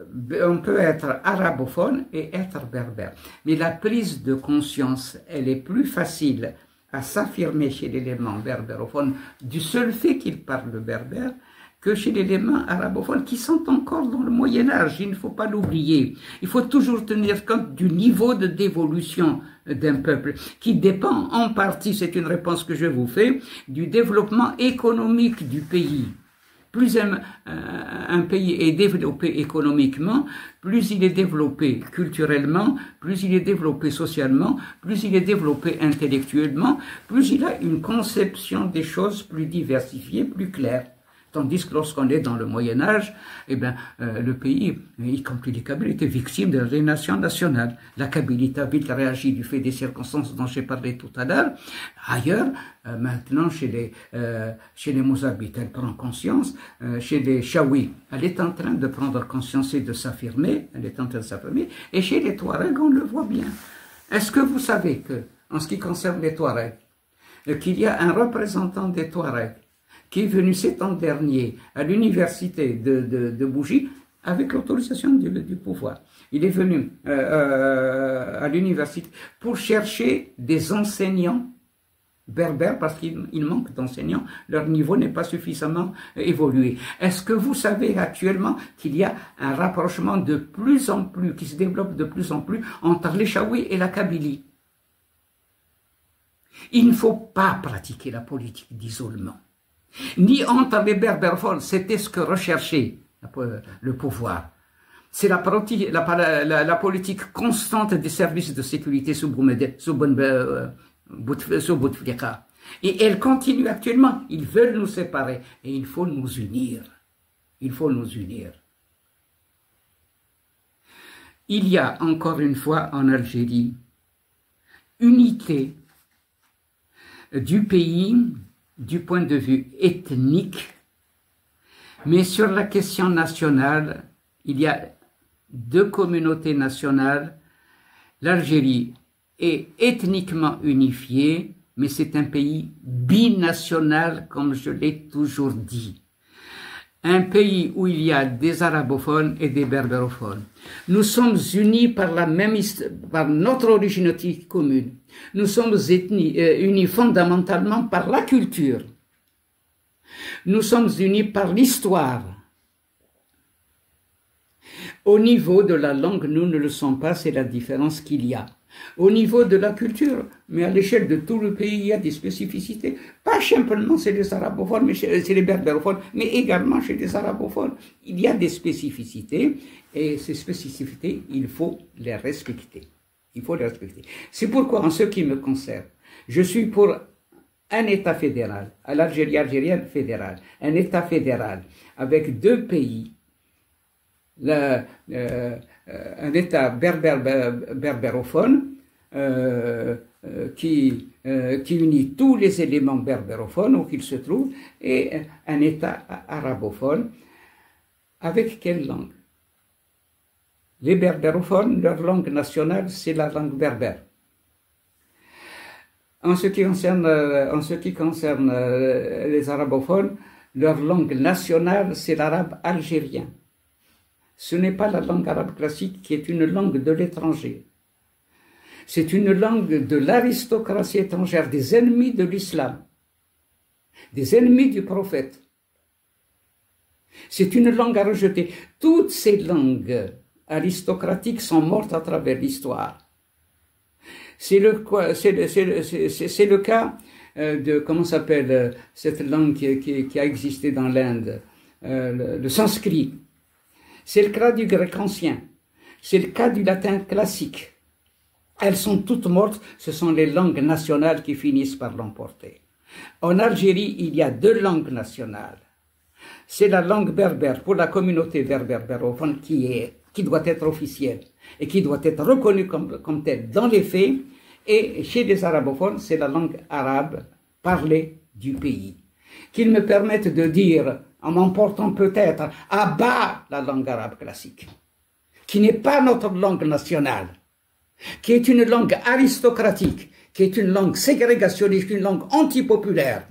arabophone et être berbère. Mais la prise de conscience, elle est plus facile à s'affirmer chez l'élément berbérophone du seul fait qu'il parle le berbère que chez l'élément arabophone qui sont encore dans le Moyen-Âge. Il ne faut pas l'oublier. Il faut toujours tenir compte du niveau de dévolution d'un peuple qui dépend en partie, c'est une réponse que je vous fais, du développement économique du pays. Plus un pays est développé économiquement, plus il est développé culturellement, plus il est développé socialement, plus il est développé intellectuellement, plus il a une conception des choses plus diversifiée, plus claire. Tandis que lorsqu'on est dans le Moyen-Âge, eh bien, le pays, y compris les Kabyles, était victime de l'aliénation nationale. La Kabylie a vite réagi du fait des circonstances dont j'ai parlé tout à l'heure. Ailleurs, maintenant, chez les Mozabites, elle prend conscience. Chez les Chaouis, elle est en train de prendre conscience et de s'affirmer. Elle est en train de s'affirmer. Et chez les Touaregs, on le voit bien. Est-ce que vous savez que, en ce qui concerne les Touaregs, qu'il y a un représentant des Touaregs qui est venu cet an dernier à l'université de Bougie avec l'autorisation du pouvoir. Il est venu à l'université pour chercher des enseignants berbères parce qu'il manque d'enseignants, leur niveau n'est pas suffisamment évolué. Est-ce que vous savez actuellement qu'il y a un rapprochement de plus en plus, qui se développe de plus en plus entre les Chaouis et la Kabylie? Il ne faut pas pratiquer la politique d'isolement. Ni entre les berbérophones, c'était ce que recherchait le pouvoir. C'est la politique constante des services de sécurité sous Bouteflika. Et elle continue actuellement. Ils veulent nous séparer. Et il faut nous unir. Il faut nous unir. Il y a encore une fois en Algérie unité du pays du point de vue ethnique, mais sur la question nationale, il y a deux communautés nationales. L'Algérie est ethniquement unifiée, mais c'est un pays binational, comme je l'ai toujours dit. Un pays où il y a des arabophones et des berbérophones. Nous sommes unis par notre originalité commune. Nous sommes unis fondamentalement par la culture. Nous sommes unis par l'histoire. Au niveau de la langue, nous ne le sommes pas, c'est la différence qu'il y a. Au niveau de la culture, mais à l'échelle de tout le pays, il y a des spécificités. Pas simplement chez les arabophones, mais chez les berbérophones, mais également chez les arabophones. Il y a des spécificités, et ces spécificités, il faut les respecter. Il faut les respecter. C'est pourquoi, en ce qui me concerne, je suis pour un État fédéral, à l'Algérie algérienne fédérale, un État fédéral avec deux pays, un État berbérophone qui unit tous les éléments berbérophones où qu'ils se trouvent, et un État arabophone. Avec quelle langue? Les berbérophones, leur langue nationale, c'est la langue berbère. En ce qui concerne les arabophones, leur langue nationale, c'est l'arabe algérien. Ce n'est pas la langue arabe classique qui est une langue de l'étranger. C'est une langue de l'aristocratie étrangère, des ennemis de l'islam, des ennemis du prophète. C'est une langue à rejeter. Toutes ces langues aristocratiques sont mortes à travers l'histoire. C'est le cas de, comment s'appelle cette langue qui a existé dans l'Inde, le sanskrit. C'est le cas du grec ancien, c'est le cas du latin classique. Elles sont toutes mortes, ce sont les langues nationales qui finissent par l'emporter. En Algérie, il y a deux langues nationales. C'est la langue berbère pour la communauté berbérophone qui doit être officielle et qui doit être reconnue comme telle dans les faits. Et chez les arabophones, c'est la langue arabe parlée du pays. Qu'ils me permettent de dire, en m'emportant peut-être à bas la langue arabe classique, qui n'est pas notre langue nationale, qui est une langue aristocratique, qui est une langue ségrégationniste, une langue antipopulaire.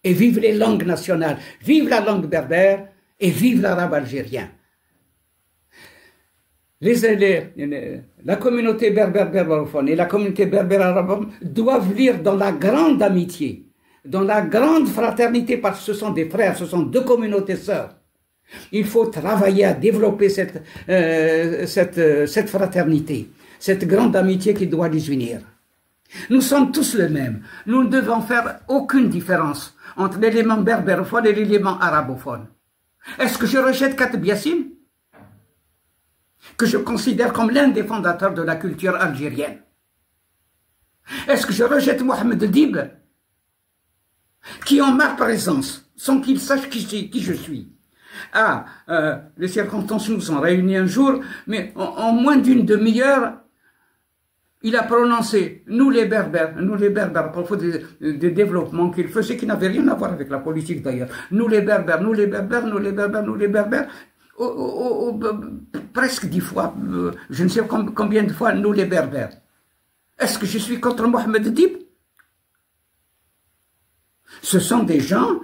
Et vive les langues nationales, vive la langue berbère et vive l'arabe algérien. La communauté berbérophone et la communauté berbère arabophone doivent vivre dans la grande amitié, dans la grande fraternité, parce que ce sont des frères, ce sont deux communautés sœurs. Il faut travailler à développer cette fraternité, cette grande amitié qui doit les unir. Nous sommes tous les mêmes. Nous ne devons faire aucune différence entre l'élément berbérophone et l'élément arabophone. Est-ce que je rejette Kateb Yassine, que je considère comme l'un des fondateurs de la culture algérienne? Est-ce que je rejette Mohamed Dib, qui en ma présence, sans qu'il sache qui je suis? Les circonstances nous sont réunies un jour, mais en moins d'une demi-heure, il a prononcé, nous les berbères, à propos des développements qu'il faisait, qui n'avaient rien à voir avec la politique d'ailleurs. Nous les berbères, presque 10 fois, je ne sais combien de fois, nous les berbères. Est-ce que je suis contre Mohamed Dib? Ce sont des gens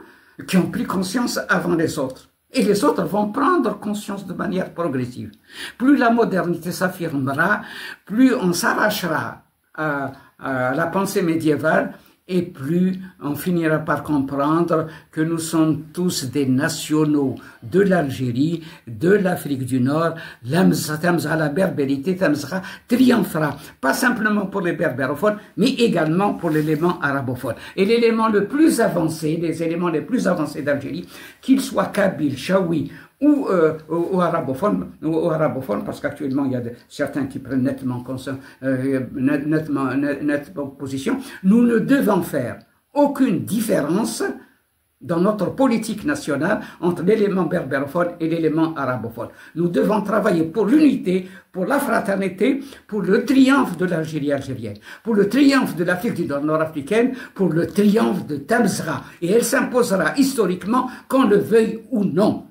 qui ont pris conscience avant les autres. Et les autres vont prendre conscience de manière progressive. Plus la modernité s'affirmera, plus on s'arrachera à la pensée médiévale, et plus on finira par comprendre que nous sommes tous des nationaux de l'Algérie, de l'Afrique du Nord. Tamzra, la berbérité, Tamzra triomphera, pas simplement pour les berbérophones, mais également pour l'élément arabophone. Et l'élément le plus avancé, les éléments les plus avancés d'Algérie, qu'ils soient kabyles, chaouis, ou arabophones, parce qu'actuellement il y a certains qui prennent nettement position. Nous ne devons faire aucune différence dans notre politique nationale entre l'élément berbérophone et l'élément arabophone. Nous devons travailler pour l'unité, pour la fraternité, pour le triomphe de l'Algérie algérienne, pour le triomphe de l'Afrique du Nord nord-africaine, pour le triomphe de Tamzra. Et elle s'imposera historiquement, qu'on le veuille ou non.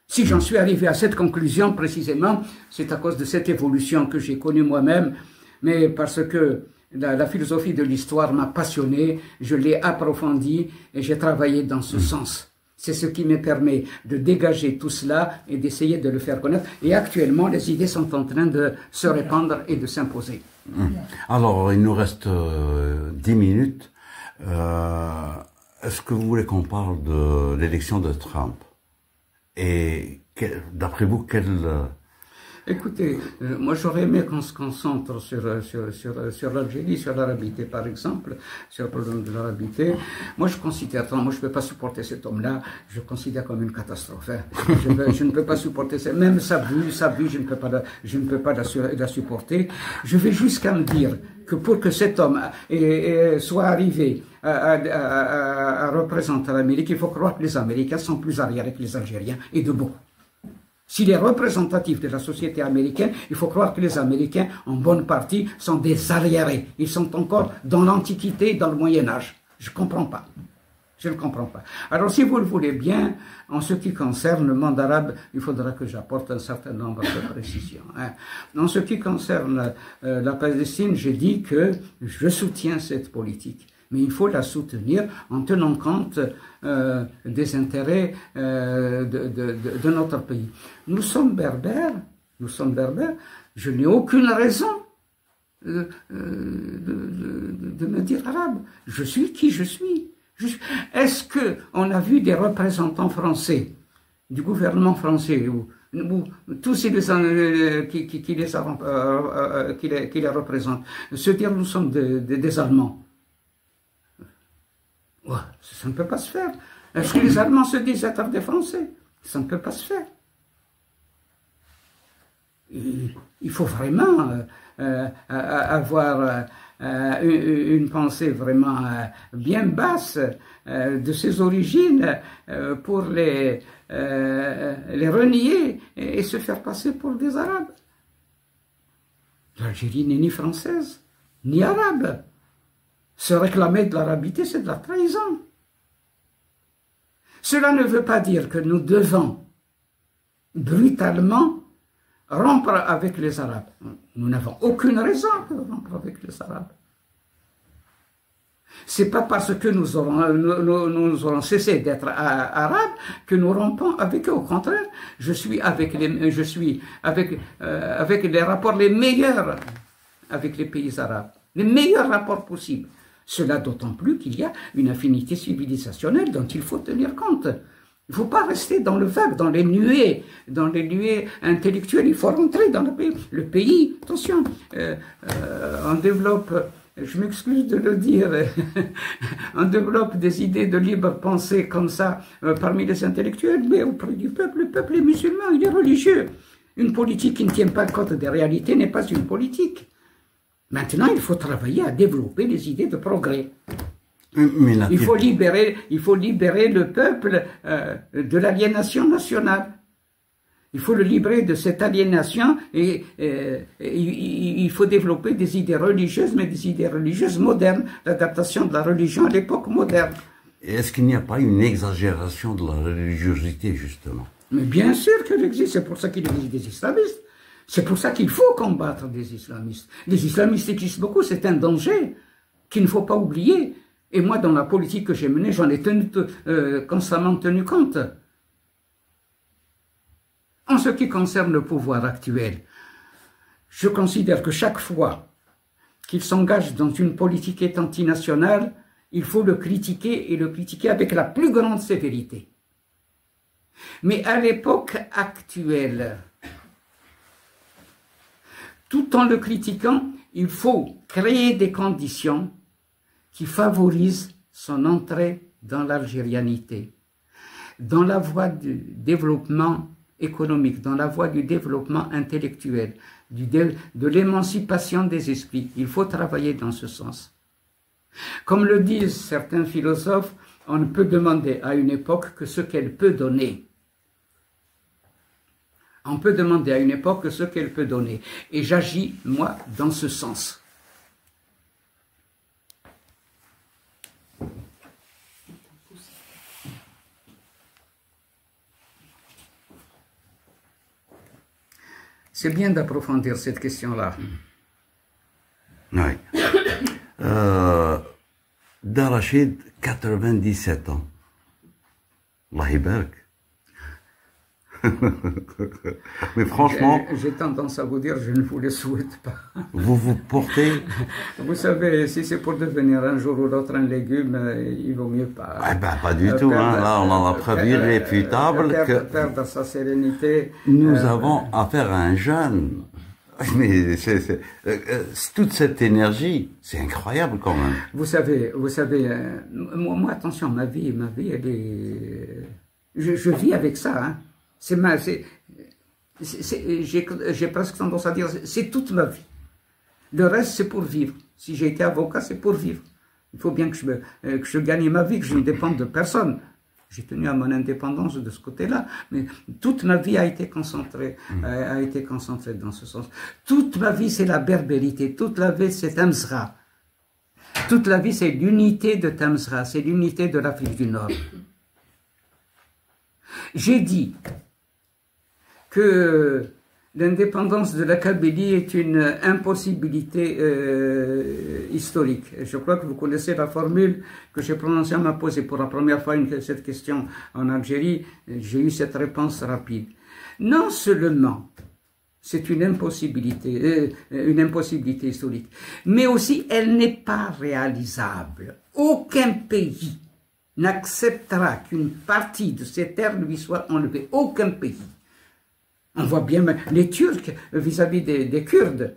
Si j'en suis arrivé à cette conclusion précisément, c'est à cause de cette évolution que j'ai connue moi-même, mais parce que la philosophie de l'histoire m'a passionné, je l'ai approfondie et j'ai travaillé dans ce sens. C'est ce qui me permet de dégager tout cela et d'essayer de le faire connaître. Et actuellement, les idées sont en train de se répandre et de s'imposer. Alors, il nous reste 10 minutes. Est-ce que vous voulez qu'on parle de l'élection de Trump? Et d'après vous, Écoutez, moi j'aurais aimé qu'on se concentre sur l'Algérie, sur l'arabité par exemple, sur le problème de l'arabité. Moi je ne peux pas supporter cet homme-là, je le considère comme une catastrophe. Hein. Je ne peux pas supporter ça, même sa vue, je ne peux pas la supporter. Je vais jusqu'à me dire que pour que cet homme soit arrivé à représenter l'Amérique, il faut croire que les Américains sont plus arriérés que les Algériens, et de beaucoup. S'il est représentatif de la société américaine, il faut croire que les Américains, en bonne partie, sont des arriérés. Ils sont encore dans l'Antiquité, dans le Moyen-Âge. Je ne comprends pas. Je ne comprends pas. Alors, si vous le voulez bien, en ce qui concerne le monde arabe, il faudra que j'apporte un certain nombre de précisions. Hein. En ce qui concerne la Palestine, j'ai dit que je soutiens cette politique. Mais il faut la soutenir en tenant compte des intérêts de notre pays. Nous sommes berbères, je n'ai aucune raison de me dire arabe. Je suis qui je suis. Est-ce qu'on a vu des représentants français, du gouvernement français, ou tous ces qui les représentent, se dire nous sommes des Allemands? Ouais, ça ne peut pas se faire. Est-ce que les Allemands se disent être des Français? Ça ne peut pas se faire. Il faut vraiment avoir une pensée vraiment bien basse de ses origines pour les renier et se faire passer pour des Arabes. L'Algérie n'est ni française, ni arabe. Se réclamer de l'arabité, c'est de la trahison. Cela ne veut pas dire que nous devons brutalement rompre avec les Arabes. Nous n'avons aucune raison de rompre avec les Arabes. C'est pas parce que nous aurons cessé d'être arabes que nous rompons avec eux. Au contraire, je suis avec les rapports les meilleurs avec les pays arabes, les meilleurs rapports possibles. Cela d'autant plus qu'il y a une affinité civilisationnelle dont il faut tenir compte. Il ne faut pas rester dans le vague, dans les nuées intellectuelles. Il faut rentrer dans le pays. Le pays, attention, on développe, je m'excuse de le dire, on développe des idées de libre pensée comme ça parmi les intellectuels, mais auprès du peuple, le peuple est musulman, il est religieux. Une politique qui ne tient pas compte des réalités n'est pas une politique. Maintenant, il faut travailler à développer des idées de progrès. Il faut libérer le peuple de l'aliénation nationale. Il faut le libérer de cette aliénation et il faut développer des idées religieuses, mais des idées religieuses modernes, l'adaptation de la religion à l'époque moderne. Est-ce qu'il n'y a pas une exagération de la religiosité, justement? Mais bien sûr qu'elle existe, c'est pour ça qu'il existe des islamistes. C'est pour ça qu'il faut combattre des islamistes. Les islamistes existent beaucoup, c'est un danger qu'il ne faut pas oublier. Et moi, dans la politique que j'ai menée, j'en ai constamment tenu compte. En ce qui concerne le pouvoir actuel, je considère que chaque fois qu'il s'engage dans une politique antinationale, il faut le critiquer et le critiquer avec la plus grande sévérité. Mais à l'époque actuelle, tout en le critiquant, il faut créer des conditions qui favorisent son entrée dans l'algérianité, dans la voie du développement économique, dans la voie du développement intellectuel, de l'émancipation des esprits. Il faut travailler dans ce sens. Comme le disent certains philosophes, on ne peut demander à une époque que ce qu'elle peut donner. On peut demander à une époque ce qu'elle peut donner. Et j'agis, moi, dans ce sens. C'est bien d'approfondir cette question-là. Oui. Darachid, 97 ans. Allah يبارك. Mais franchement... J'ai tendance à vous dire, je ne vous le souhaite pas. Vous vous portez... Vous savez, si c'est pour devenir un jour ou l'autre un légume, il vaut mieux pas. Ah ben, pas du tout, hein. Là on a la preuve irréfutable que... Perdre sa sérénité. Nous avons affaire à un jeune. Mais toute cette énergie, c'est incroyable quand même. Vous savez, moi, attention, ma vie, elle est... Je vis avec ça, hein. J'ai presque tendance à dire, c'est toute ma vie. Le reste, c'est pour vivre. Si j'ai été avocat, c'est pour vivre. Il faut bien que je gagne ma vie, que je ne dépende de personne. J'ai tenu à mon indépendance de ce côté-là, mais toute ma vie a été concentrée dans ce sens. Toute ma vie, c'est la berbérité. Toute la vie, c'est Tamsra. Toute la vie, c'est l'unité de Tamsra. C'est l'unité de l'Afrique du Nord. J'ai dit que l'indépendance de la Kabylie est une impossibilité historique. Et je crois que vous connaissez la formule que j'ai prononcée à m'a posée pour la première fois cette question en Algérie. J'ai eu cette réponse rapide. Non seulement c'est une impossibilité historique, mais aussi elle n'est pas réalisable. Aucun pays n'acceptera qu'une partie de ses terres lui soit enlevée. Aucun pays. On voit bien les Turcs vis-à-vis des Kurdes.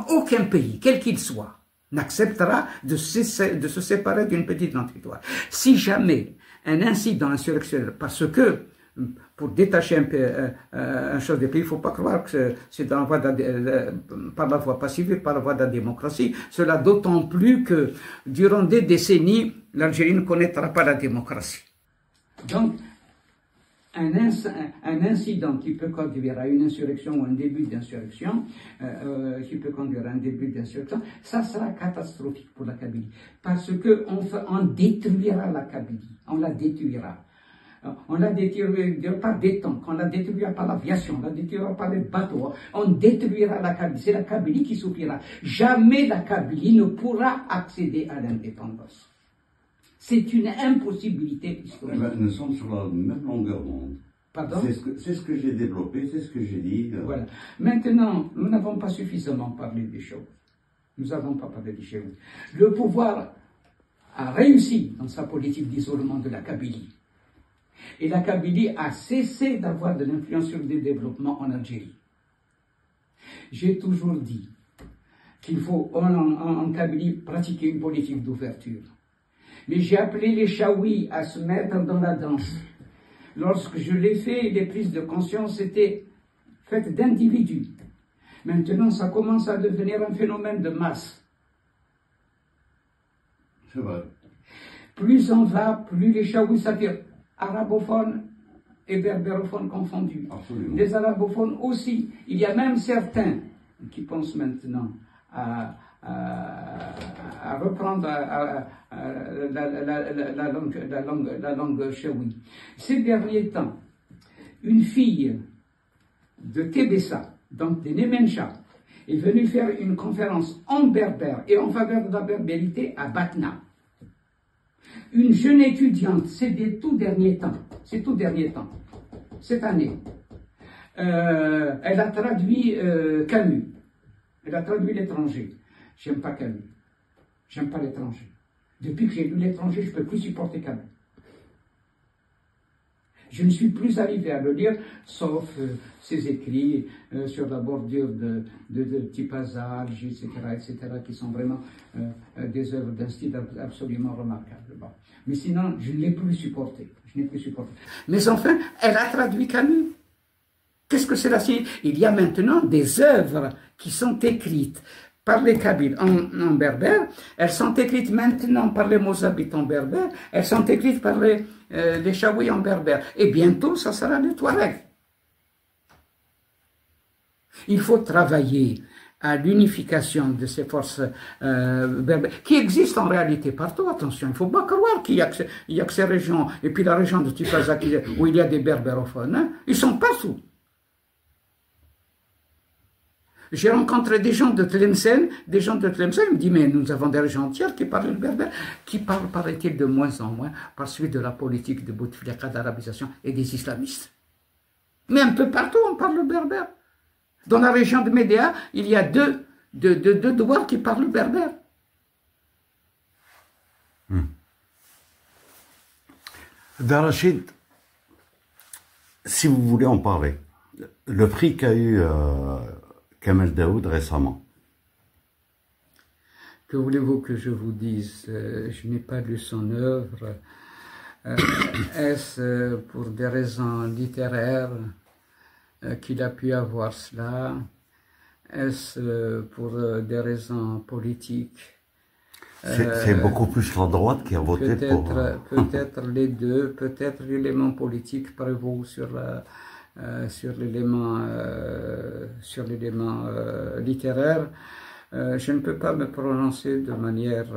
Aucun pays, quel qu'il soit, n'acceptera de se séparer d'une petite territoire. Si jamais un incident insurrectionnel, parce que pour détacher un peu un chose des pays, il ne faut pas croire que c'est par la voie pacifique, par la voie de la démocratie. Cela d'autant plus que durant des décennies, l'Algérie ne connaîtra pas la démocratie. Donc, un incident qui peut conduire à une insurrection ou un début d'insurrection, ça sera catastrophique pour la Kabylie. Parce qu'on détruira la Kabylie, on la détruira. On la détruira par des tanks, on la détruira par l'aviation, on la détruira par les bateaux, on détruira la Kabylie. C'est la Kabylie qui souffrira. Jamais la Kabylie ne pourra accéder à l'indépendance. C'est une impossibilité historique. Nous sommes sur la même longueur d'onde. Pardon ? C'est ce que j'ai développé, c'est ce que j'ai dit. Voilà. Maintenant, nous n'avons pas suffisamment parlé des choses. Nous n'avons pas parlé des choses. Le pouvoir a réussi dans sa politique d'isolement de la Kabylie. Et la Kabylie a cessé d'avoir de l'influence sur le développement en Algérie. J'ai toujours dit qu'il faut en Kabylie pratiquer une politique d'ouverture. Mais j'ai appelé les Chaouis à se mettre dans la danse. Lorsque je l'ai fait, les prises de conscience étaient faites d'individus. Maintenant, ça commence à devenir un phénomène de masse. C'est vrai. Plus on va, plus les Chaouis s'affirment. Arabophones et berbérophones confondus. Absolument. Les arabophones aussi. Il y a même certains qui pensent maintenant à reprendre la langue chaoui. Ces derniers temps, une fille de Tébessa, donc de Nemencha, est venue faire une conférence en berbère et en faveur de la berbérité à Batna. Une jeune étudiante, c'est des tout derniers temps, cette année, elle a traduit Camus, elle a traduit L'étranger. J'aime pas Camus, j'aime pas l'étranger. Depuis que j'ai lu L'étranger, je ne peux plus supporter Kamel. Je ne suis plus arrivé à le lire, sauf ses écrits sur la bordure de Tipazal, etc., qui sont vraiment des œuvres d'un style absolument remarquable. Bon. Mais sinon, je ne l'ai plus supporté. Je n'ai plus supporté. Mais enfin, elle a traduit Camus. Qu'est-ce que cela signifie? Il y a maintenant des œuvres qui sont écrites par les Kabyles en berbère, elles sont écrites maintenant par les Mozabites en berbère, elles sont écrites par les Chaouis en berbère, et bientôt ça sera les Touaregs. Il faut travailler à l'unification de ces forces berbères, qui existent en réalité partout, attention, il ne faut pas croire qu'il y a que ces régions, et puis la région de Tipaza où il y a des berbérophones, hein, ils sont partout. J'ai rencontré des gens de Tlemcen, ils me disent, mais nous avons des régions entières qui parlent le berbère, qui parlent, paraît-il, de moins en moins, par suite de la politique de Bouteflika, d'arabisation et des islamistes. Mais un peu partout, on parle le berbère. Dans la région de Médéa, il y a deux douars qui parlent le berbère. Darachid, si vous voulez en parler, le prix qu'a eu Kamel Daoud récemment. Que voulez-vous que je vous dise? Je n'ai pas lu son œuvre. Est-ce pour des raisons littéraires qu'il a pu avoir cela? Est-ce pour des raisons politiques? C'est beaucoup plus la droite qui a voté pour... Peut-être les deux, peut-être l'élément politique prévaut sur l'élément littéraire. Je ne peux pas me prononcer de manière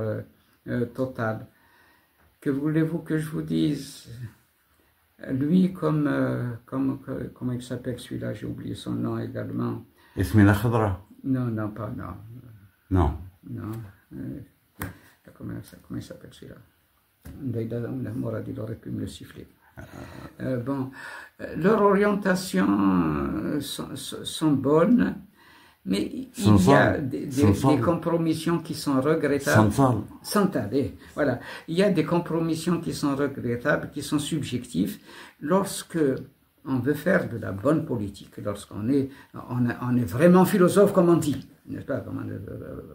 totale. Que voulez-vous que je vous dise? Lui, comment il s'appelle celui-là? J'ai oublié son nom également. Ismina Khadra? Non, pas non. Non. Non. Comment il s'appelle celui-là? Morad, il aurait pu me le siffler. Bon, leurs orientations sont bonnes, mais il y a des compromissions qui sont regrettables. Voilà. Il y a des compromissions qui sont regrettables, qui sont subjectifs, lorsque on veut faire de la bonne politique, lorsqu'on est vraiment philosophe, comme on dit, n'est-ce pas,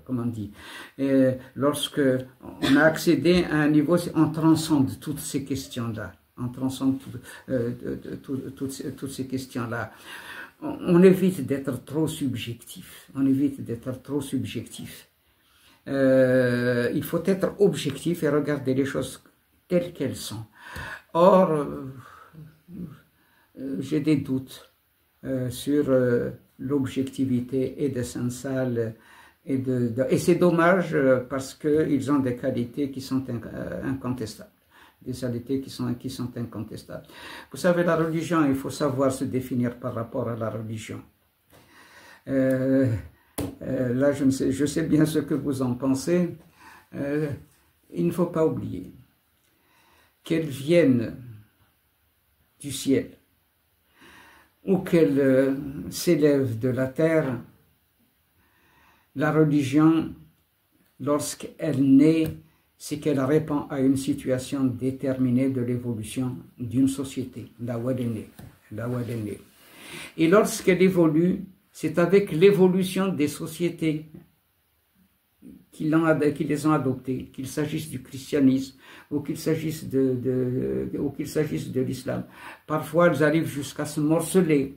comme on dit. Et lorsque on a accédé à un niveau, on transcende toutes ces questions-là. On transcende toutes ces questions-là. On évite d'être trop subjectif. Il faut être objectif et regarder les choses telles qu'elles sont. Or, j'ai des doutes sur l'objectivité et de Saint-Salle. Et c'est dommage parce qu'ils ont des qualités qui sont incontestables. Des qualités qui sont incontestables. Vous savez, la religion, il faut savoir se définir par rapport à la religion. Là, je sais bien ce que vous en pensez. Il ne faut pas oublier qu'elle vienne du ciel ou qu'elle s'élève de la terre. La religion, lorsqu'elle naît, c'est qu'elle répond à une situation déterminée de l'évolution d'une société, là où elle est née. Et lorsqu'elle évolue, c'est avec l'évolution des sociétés qui les ont adoptées, qu'il s'agisse du christianisme ou qu'il s'agisse de l'islam. Parfois, elles arrivent jusqu'à se morceler,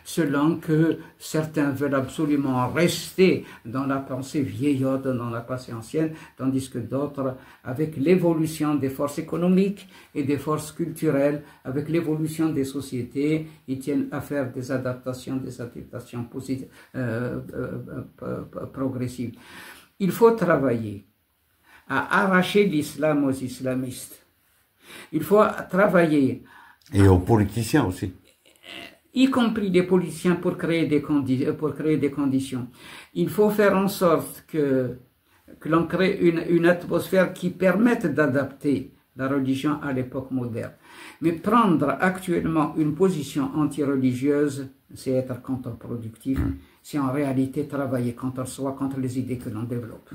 selon que certains veulent absolument rester dans la pensée vieillotte, dans la pensée ancienne, tandis que d'autres, avec l'évolution des forces économiques et des forces culturelles, avec l'évolution des sociétés, ils tiennent à faire des adaptations progressives. Il faut travailler à arracher l'islam aux islamistes. Il faut travailler... Et aux politiciens aussi. Y compris les politiciens pour créer des conditions. Il faut faire en sorte que l'on crée une atmosphère qui permette d'adapter la religion à l'époque moderne. Mais prendre actuellement une position anti-religieuse, c'est être contre-productif. C'est en réalité travailler contre soi, contre les idées que l'on développe.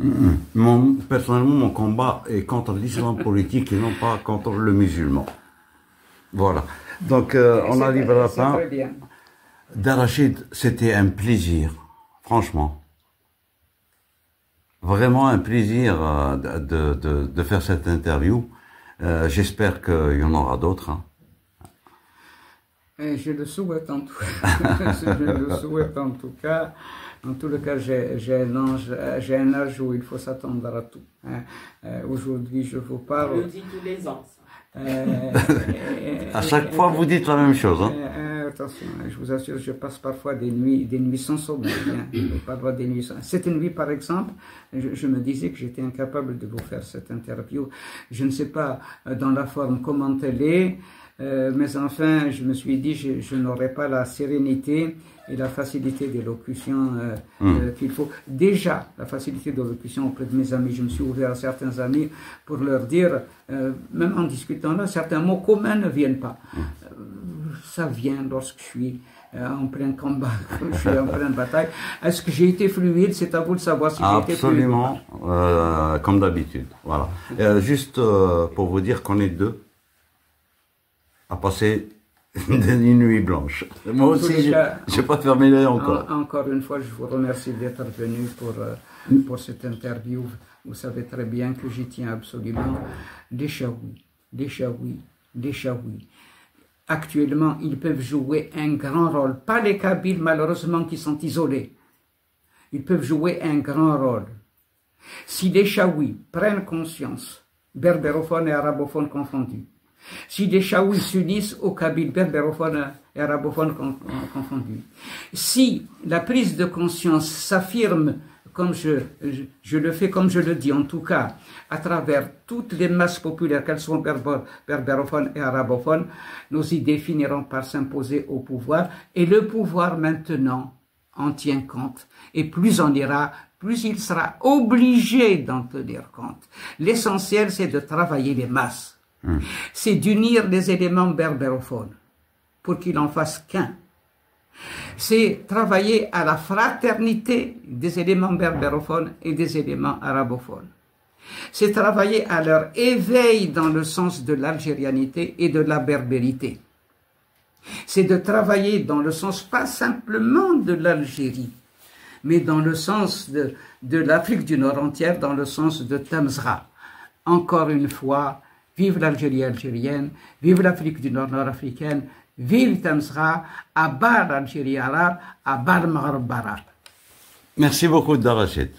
Personnellement, mon combat est contre l'islam politique et non pas contre le musulman. Voilà. Donc, on arrive à la fin. Très bien. Darachid, c'était un plaisir, franchement. Vraiment un plaisir de faire cette interview. J'espère qu'il y en aura d'autres. Hein. Et je le souhaite en tout cas. Je le souhaite en tout cas. En tout cas, j'ai un âge où il faut s'attendre à tout. Aujourd'hui, je vous parle. On le dit tous les ans. À chaque fois, vous dites la même chose. Hein. Attention, je vous assure, je passe parfois des nuits sans sommeil. Parfois des nuits sans... Cette nuit, par exemple, je me disais que j'étais incapable de vous faire cette interview. Je ne sais pas dans la forme comment elle est, mais enfin, je me suis dit, je n'aurais pas la sérénité et la facilité d'élocution qu'il faut. Déjà, la facilité d'élocution auprès de mes amis, je me suis ouvert à certains amis pour leur dire, même en discutant là, certains mots communs ne viennent pas. Ça vient lorsque je suis en plein combat, je suis en pleine bataille. Est-ce que j'ai été fluide? C'est à vous de savoir si j'ai été fluide. Absolument, comme d'habitude. Voilà. Juste pour vous dire qu'on est deux à passer une nuit blanche. Moi aussi, je n'ai pas fermé l'œil encore. Encore une fois, je vous remercie d'être venu pour cette interview. Vous savez très bien que j'y tiens absolument. Des Chaouis. Actuellement, ils peuvent jouer un grand rôle. Pas les Kabyles, malheureusement, qui sont isolés. Ils peuvent jouer un grand rôle. Si les Chaouis prennent conscience, berbérophones et arabophones confondus, si les Chaouis s'unissent aux Kabyles, berbérophones et arabophones confondus, si la prise de conscience s'affirme comme je le fais, comme je le dis en tout cas, à travers toutes les masses populaires, qu'elles soient berbérophones et arabophones, nos idées finiront par s'imposer au pouvoir, et le pouvoir maintenant en tient compte, et plus on ira, plus il sera obligé d'en tenir compte. L'essentiel, c'est de travailler les masses, c'est d'unir les éléments berbérophones, pour qu'ils n'en fassent qu'un. C'est travailler à la fraternité des éléments berbérophones et des éléments arabophones. C'est travailler à leur éveil dans le sens de l'algérianité et de la berbérité. C'est de travailler dans le sens pas simplement de l'Algérie, mais dans le sens de l'Afrique du Nord entière, dans le sens de Tamsra. Encore une fois, vive l'Algérie algérienne, vive l'Afrique du Nord nord-africaine, vive Tamsra, à bas l'Algérie arabe, à bas le Maghreb arabe. Merci beaucoup, Darachid.